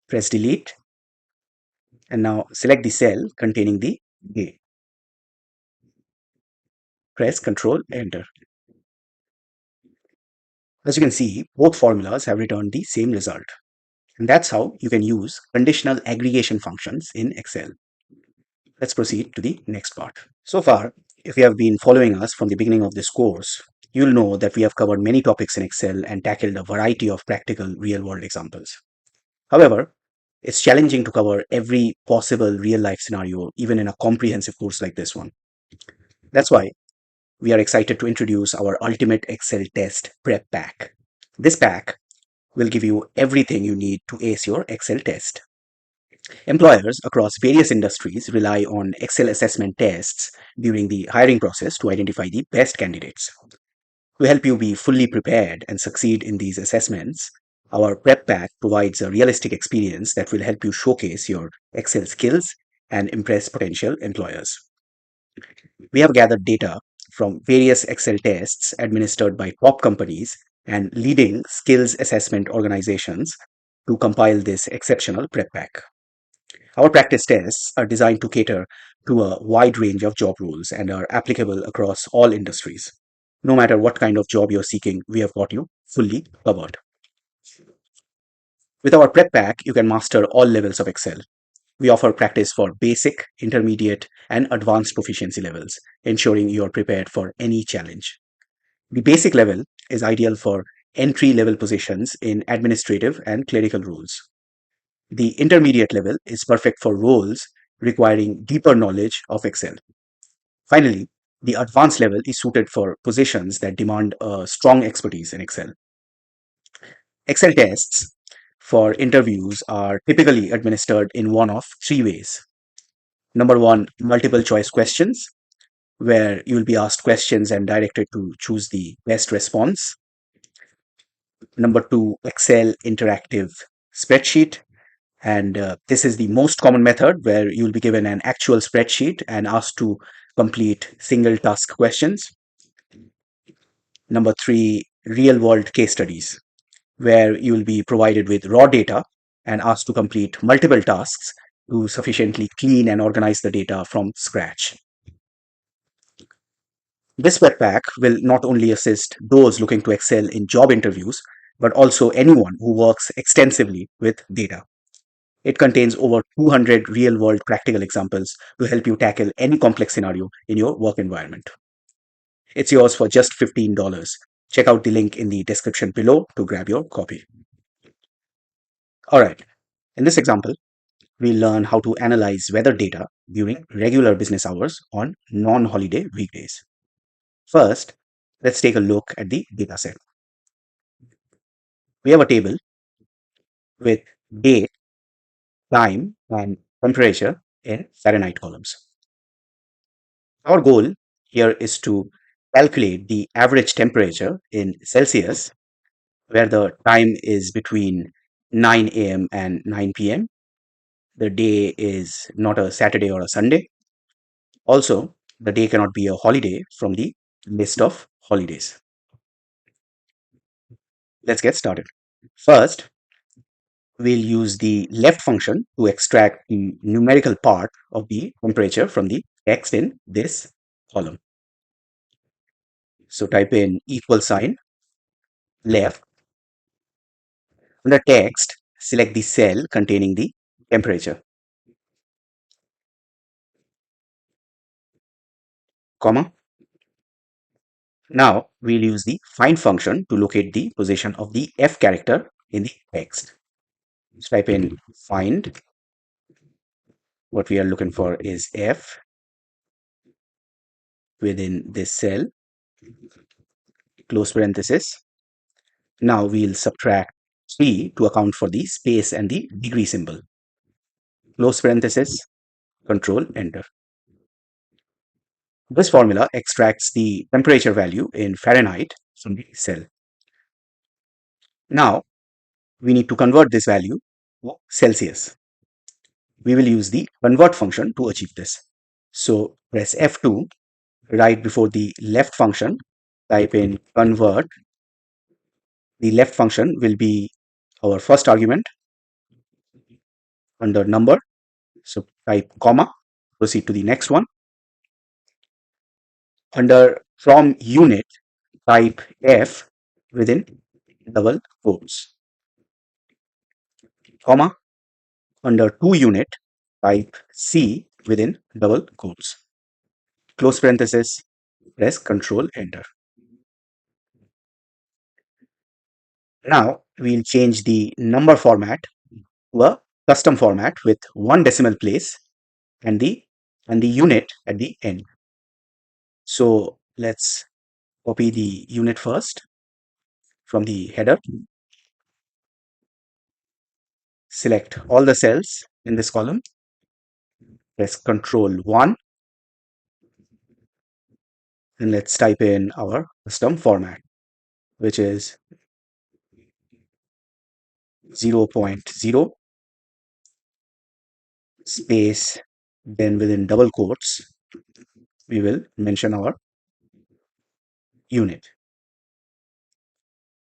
press delete, and now select the cell containing the date. Press Ctrl Enter. As you can see, both formulas have returned the same result. And that's how you can use conditional aggregation functions in Excel. Let's proceed to the next part. So far, if you have been following us from the beginning of this course, you'll know that we have covered many topics in Excel and tackled a variety of practical real-world examples. However, it's challenging to cover every possible real-life scenario, even in a comprehensive course like this one. That's why we are excited to introduce our Ultimate Excel Test Prep Pack. This pack will give you everything you need to ace your Excel test. Employers across various industries rely on Excel assessment tests during the hiring process to identify the best candidates. To help you be fully prepared and succeed in these assessments, our prep pack provides a realistic experience that will help you showcase your Excel skills and impress potential employers. We have gathered data from various Excel tests administered by top companies and leading skills assessment organizations to compile this exceptional prep pack. Our practice tests are designed to cater to a wide range of job roles and are applicable across all industries. No matter what kind of job you're seeking, we have got you fully covered. With our prep pack, you can master all levels of Excel. We offer practice for basic, intermediate, and advanced proficiency levels, ensuring you are prepared for any challenge. The basic level is ideal for entry-level positions in administrative and clerical roles. The intermediate level is perfect for roles requiring deeper knowledge of Excel. Finally, the advanced level is suited for positions that demand a strong expertise in Excel. Excel tests for interviews are typically administered in one of 3 ways. Number 1, multiple choice questions. where you will be asked questions and directed to choose the best response. Number two, Excel interactive spreadsheet. And this is the most common method where you'll be given an actual spreadsheet and asked to complete single task questions. Number three, real world case studies, where you will be provided with raw data and asked to complete multiple tasks to sufficiently clean and organize the data from scratch. This web pack will not only assist those looking to excel in job interviews, but also anyone who works extensively with data. It contains over 200 real world practical examples to help you tackle any complex scenario in your work environment. It's yours for just $15. Check out the link in the description below to grab your copy. Alright, in this example, we'll learn how to analyze weather data during regular business hours on non-holiday weekdays. First, let's take a look at the dataset. We have a table with date, time, and temperature in Fahrenheit columns. Our goal here is to calculate the average temperature in Celsius, where the time is between 9 a.m. and 9 p.m. The day is not a Saturday or a Sunday. Also, the day cannot be a holiday from the list of holidays. Let's get started. First, we'll use the left function to extract the numerical part of the temperature from the text in this column. So type in equal sign left. Under text, select the cell containing the temperature, comma. Now we'll use the find function to locate the position of the F character in the text. So type in find. What we are looking for is F within this cell, close parenthesis. Now we'll subtract 3 to account for the space and the degree symbol. Close parenthesis, control, enter. This formula extracts the temperature value in Fahrenheit from the cell. Now we need to convert this value to Celsius. We will use the convert function to achieve this. So press F2 right before the left function, type in convert. The left function will be our first argument under number. So type comma, proceed to the next one. Under from unit, type F within double quotes, comma. Under to unit, type C within double quotes, close parenthesis, press Control Enter. Now we'll change the number format to a custom format with one decimal place and the unit at the end. So let's copy the unit first from the header. Select all the cells in this column. Press Control 1 and let's type in our custom format, which is 0.0 space, then within double quotes we will mention our unit.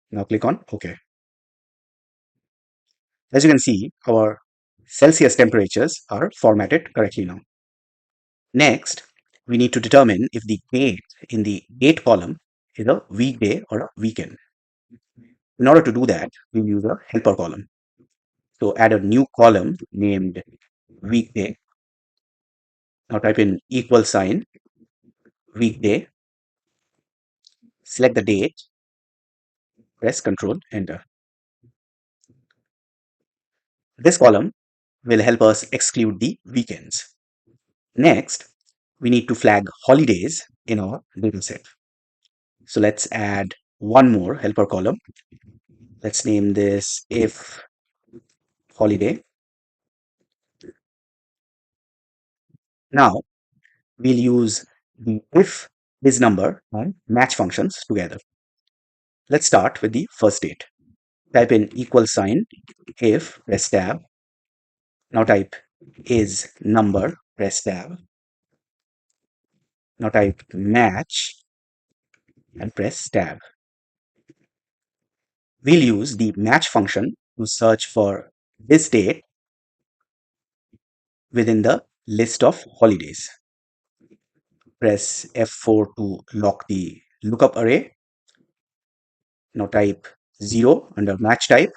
Now click on OK. As you can see, our Celsius temperatures are formatted correctly now. Next, we need to determine if the date in the date column is a weekday or a weekend. In order to do that, we'll use a helper column. So add a new column named weekday. Now type in equal sign weekday, select the date, press Control Enter. This column will help us exclude the weekends. Next, we need to flag holidays in our dataset. So let's add one more helper column. Let's name this if holiday. Now we'll use the if, is number, and match functions together. Let's start with the first date. Type in equal sign, if, press tab. Now type is number, press tab. Now type match and press tab. We'll use the match function to search for this date within the list of holidays. Press F4 to lock the lookup array. Now type 0 under match type,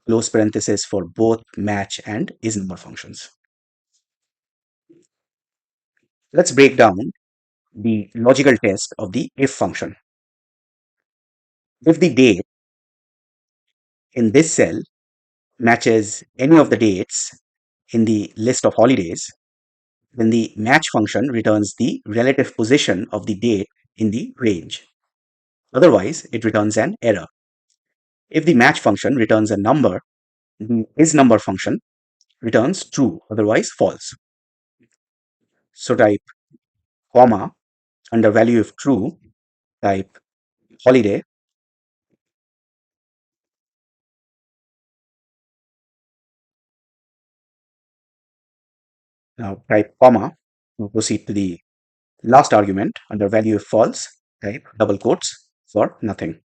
close parenthesis for both match and is number functions. Let's break down the logical test of the if function. If the date in this cell matches any of the dates in the list of holidays, then the match function returns the relative position of the date in the range. Otherwise, it returns an error. If the match function returns a number, the is number function returns true, otherwise false. So type comma under value if true, type holiday. Now type comma to proceed to the last argument. Under value if false, type double quotes for nothing.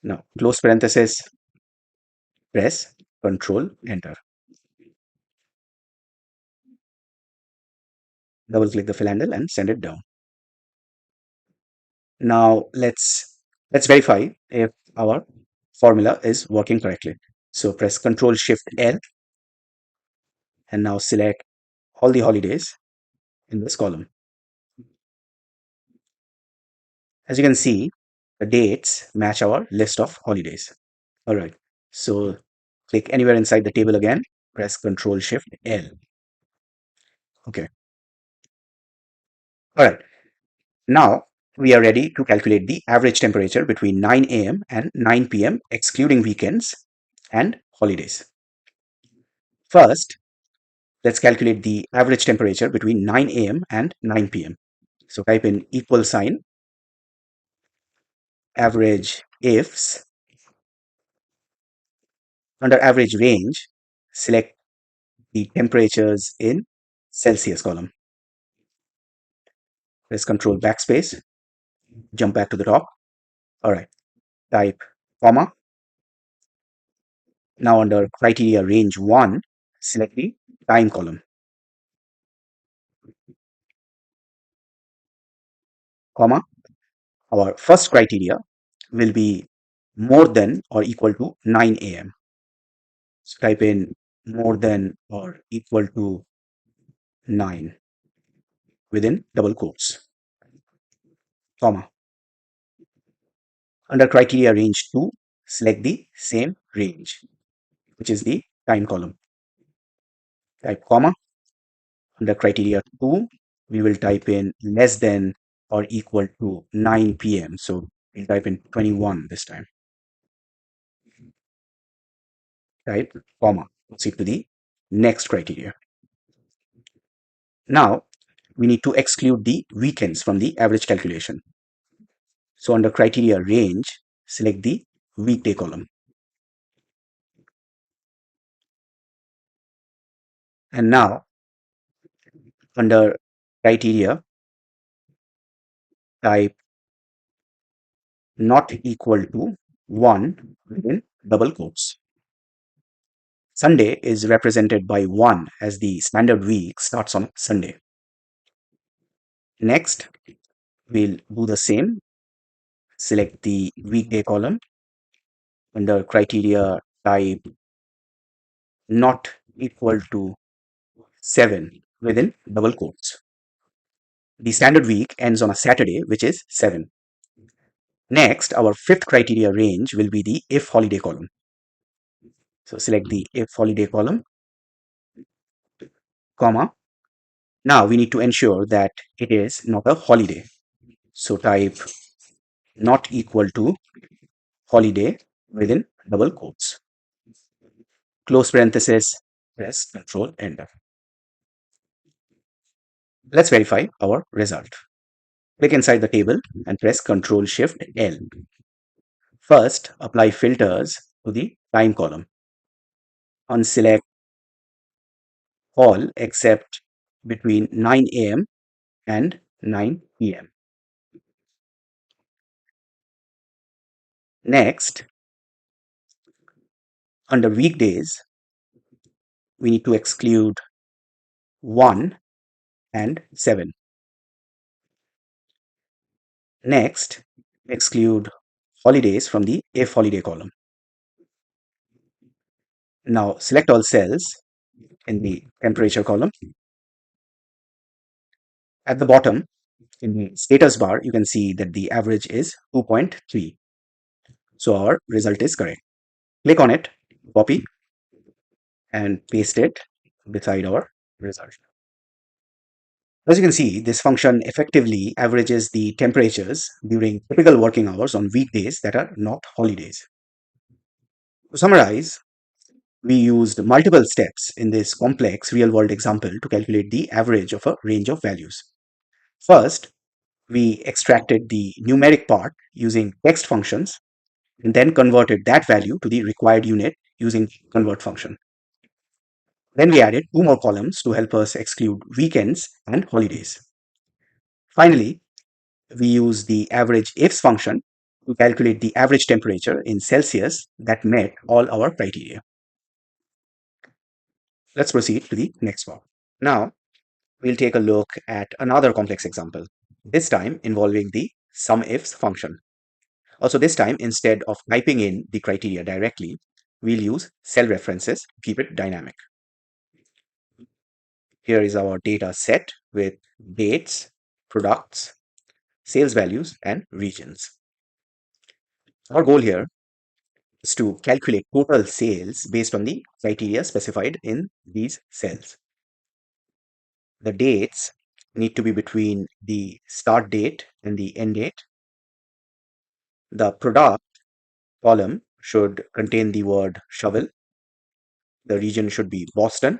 Now close parenthesis, press Control Enter. Double click the fill handle and send it down. Now let's verify if our formula is working correctly. So press Control Shift L and now select all the holidays in this column. As you can see, the dates match our list of holidays. All right. So click anywhere inside the table again, press Control Shift L. Okay. All right. Now we are ready to calculate the average temperature between 9 a.m. and 9 p.m. excluding weekends and holidays. First, let's calculate the average temperature between 9 a.m. and 9 p.m. So type in equal sign, average ifs. Under average range, select the temperatures in Celsius column. Press Control backspace, jump back to the top. All right, type comma. Now under criteria range 1, select the time column. Comma. Our first criteria will be more than or equal to 9 a.m. So type in more than or equal to 9 within double quotes, comma. Under criteria range 2, select the same range, which is the time column. Type comma. Under criteria 2, we will type in less than or equal to 9 p.m. So we'll type in 21 this time. Type comma. Proceed to the next criteria. Now we need to exclude the weekends from the average calculation. So under criteria range, select the weekday column. And now under criteria, type not equal to 1 within double quotes. Sunday is represented by 1 as the standard week starts on Sunday. Next, we'll do the same. Select the weekday column. Under criteria, type not equal to 7 within double quotes. The standard week ends on a Saturday, which is 7. Next, our fifth criteria range will be the if holiday column. So select the if holiday column, comma. Now we need to ensure that it is not a holiday. So type not equal to holiday within double quotes. Close parenthesis, press Control Enter. Let's verify our result. Click inside the table and press Ctrl Shift L. First, apply filters to the time column. Unselect all except between 9 a.m. and 9 p.m. Next, under weekdays, we need to exclude 1 and 7. Next, exclude holidays from the if holiday column. Now select all cells in the temperature column. At the bottom, in the status bar, you can see that the average is 2.3. So our result is correct. Click on it, copy, and paste it beside our result. As you can see, this function effectively averages the temperatures during typical working hours on weekdays that are not holidays. To summarize, we used multiple steps in this complex real-world example to calculate the average of a range of values. First, we extracted the numeric part using text functions and then converted that value to the required unit using convert function. Then we added two more columns to help us exclude weekends and holidays. Finally, we use the AVERAGEIFS function to calculate the average temperature in Celsius that met all our criteria. Let's proceed to the next part. Now, we'll take a look at another complex example, this time involving the SUMIFS function. Also, this time, instead of typing in the criteria directly, we'll use cell references to keep it dynamic. Here is our data set with dates, products, sales values, and regions. Our goal here is to calculate total sales based on the criteria specified in these cells. The dates need to be between the start date and the end date. The product column should contain the word shovel. The region should be Boston.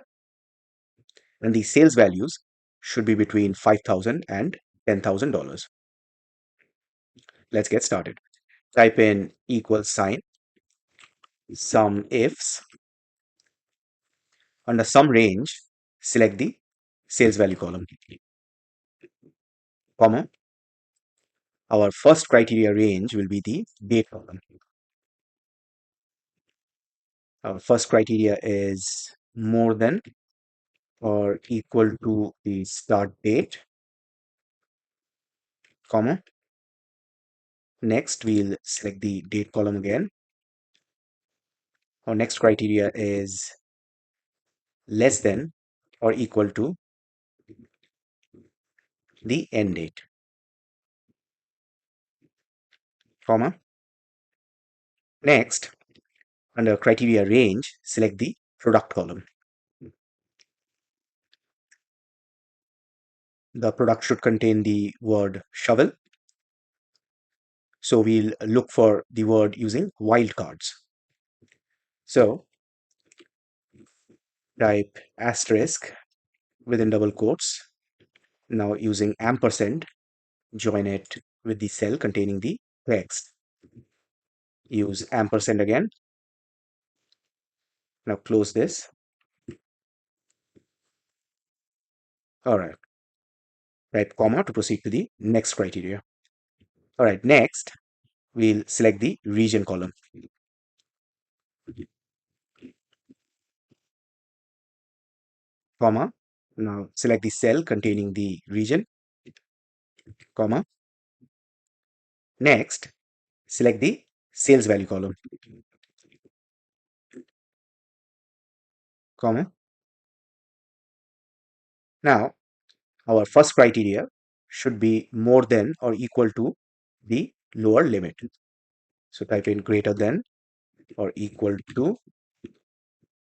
And the sales values should be between $5,000 and $10,000. Let's get started. Type in equal sign, sum ifs. Under sum range, select the sales value column, comma. Our first criteria range will be the date column. Our first criteria is more than or equal to the start date, comma. Next, we'll select the date column again. Our next criteria is less than or equal to the end date, comma. Next, under criteria range, select the product column. The product should contain the word shovel. So we'll look for the word using wildcards. So type asterisk within double quotes. Now using ampersand, join it with the cell containing the text. Use ampersand again. Now close this. All right. Type comma to proceed to the next criteria. All right. Next, we'll select the region column. Comma. Now select the cell containing the region, comma. Next, select the sales value column, comma. Now, our first criteria should be more than or equal to the lower limit. So type in greater than or equal to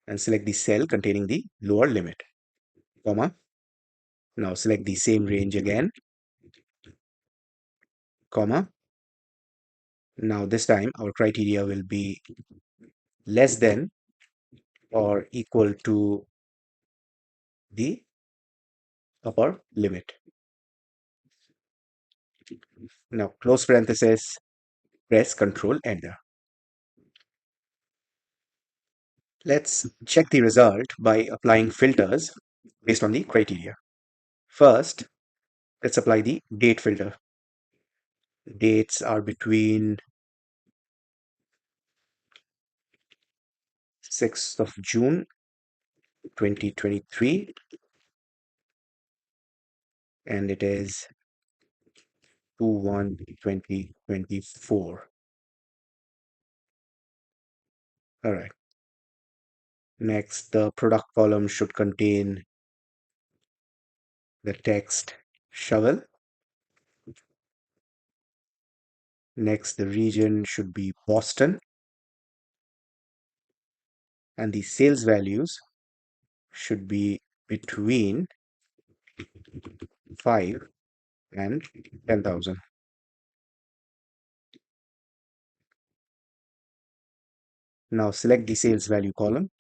and select the cell containing the lower limit, comma. Now select the same range again, comma. Now this time our criteria will be less than or equal to the upper limit. Now close parenthesis, press Control Enter. Let's check the result by applying filters based on the criteria. First, let's apply the date filter. Dates are between 6th of June 2023 and it is 2/1/2024. All right. Next, the product column should contain the text shovel. Next, the region should be Boston. And the sales values should be between 5 and 10,000. Now select the sales value column.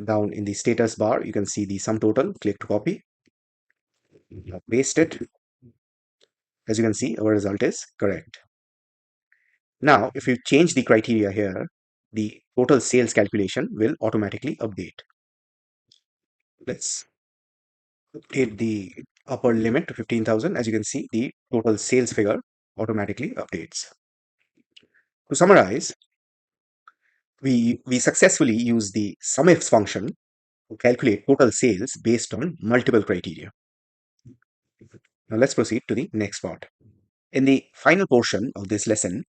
Down in the status bar, you can see the sum total. Click to copy. Now paste it. As you can see, our result is correct. Now, if you change the criteria here, the total sales calculation will automatically update. Let's update the upper limit to 15,000. As you can see, the total sales figure automatically updates. To summarize, we successfully use the SUMIFS function to calculate total sales based on multiple criteria. Now let's proceed to the next part. In the final portion of this lesson,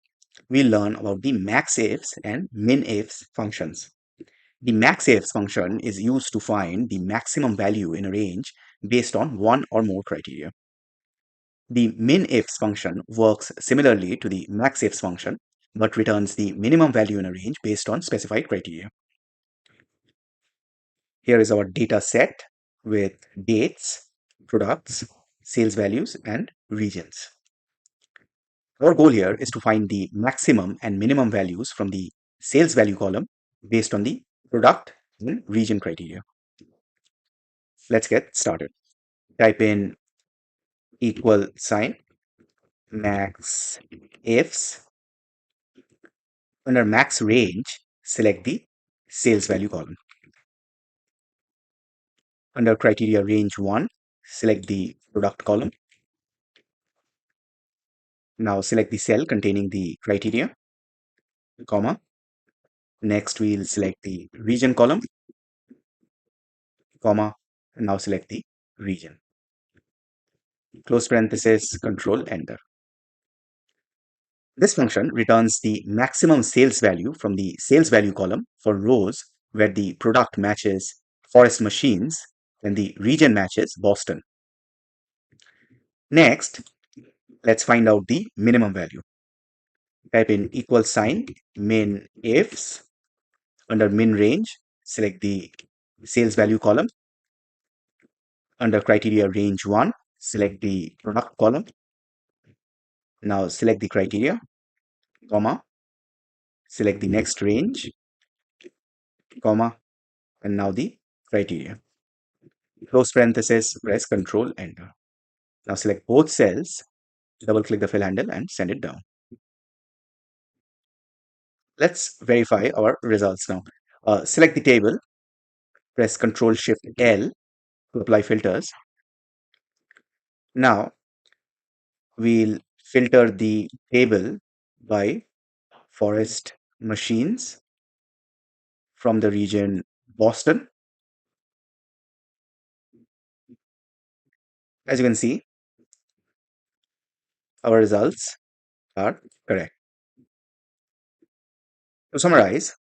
we'll learn about the MAXIFS and MINIFS functions. The MAXIFS function is used to find the maximum value in a range based on one or more criteria. The MINIFS function works similarly to the MAXIFS function, but returns the minimum value in a range based on specified criteria. Here is our data set with dates, products, sales values, and regions. Our goal here is to find the maximum and minimum values from the sales value column based on the product and region criteria. Let's get started. Type in equal sign max ifs. Under max range, select the sales value column. Under criteria range 1, select the product column. Now select the cell containing the criteria, comma. Next, we'll select the region column, comma, and now select the region. Close parenthesis, Control Enter. This function returns the maximum sales value from the sales value column for rows where the product matches Forest Machines and the region matches Boston. Next, let's find out the minimum value. Type in equal sign min ifs. Under min range, select the sales value column. Under criteria range 1, select the product column. Now select the criteria, comma, select the next range, comma, and now the criteria. Close parenthesis, press Control Enter. Now select both cells, double click the fill handle and send it down. Let's verify our results now. Select the table, press Control Shift L to apply filters. Now we'll filter the table by Forest Machines from the region Boston. As you can see, our results are correct. To summarize,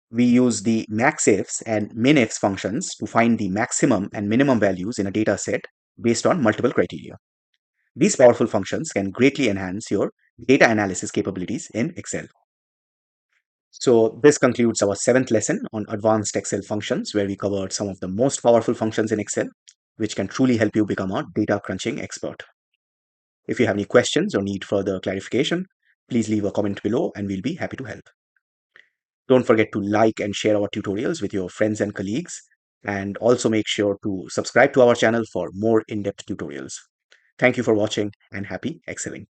we use the MAXIFS and MINIFS functions to find the maximum and minimum values in a data set based on multiple criteria. These powerful functions can greatly enhance your data analysis capabilities in Excel. So this concludes our 7th lesson on advanced Excel functions, where we covered some of the most powerful functions in Excel, which can truly help you become a data crunching expert. If you have any questions or need further clarification, please leave a comment below and we'll be happy to help. Don't forget to like and share our tutorials with your friends and colleagues. And also make sure to subscribe to our channel for more in-depth tutorials. Thank you for watching and happy excelling.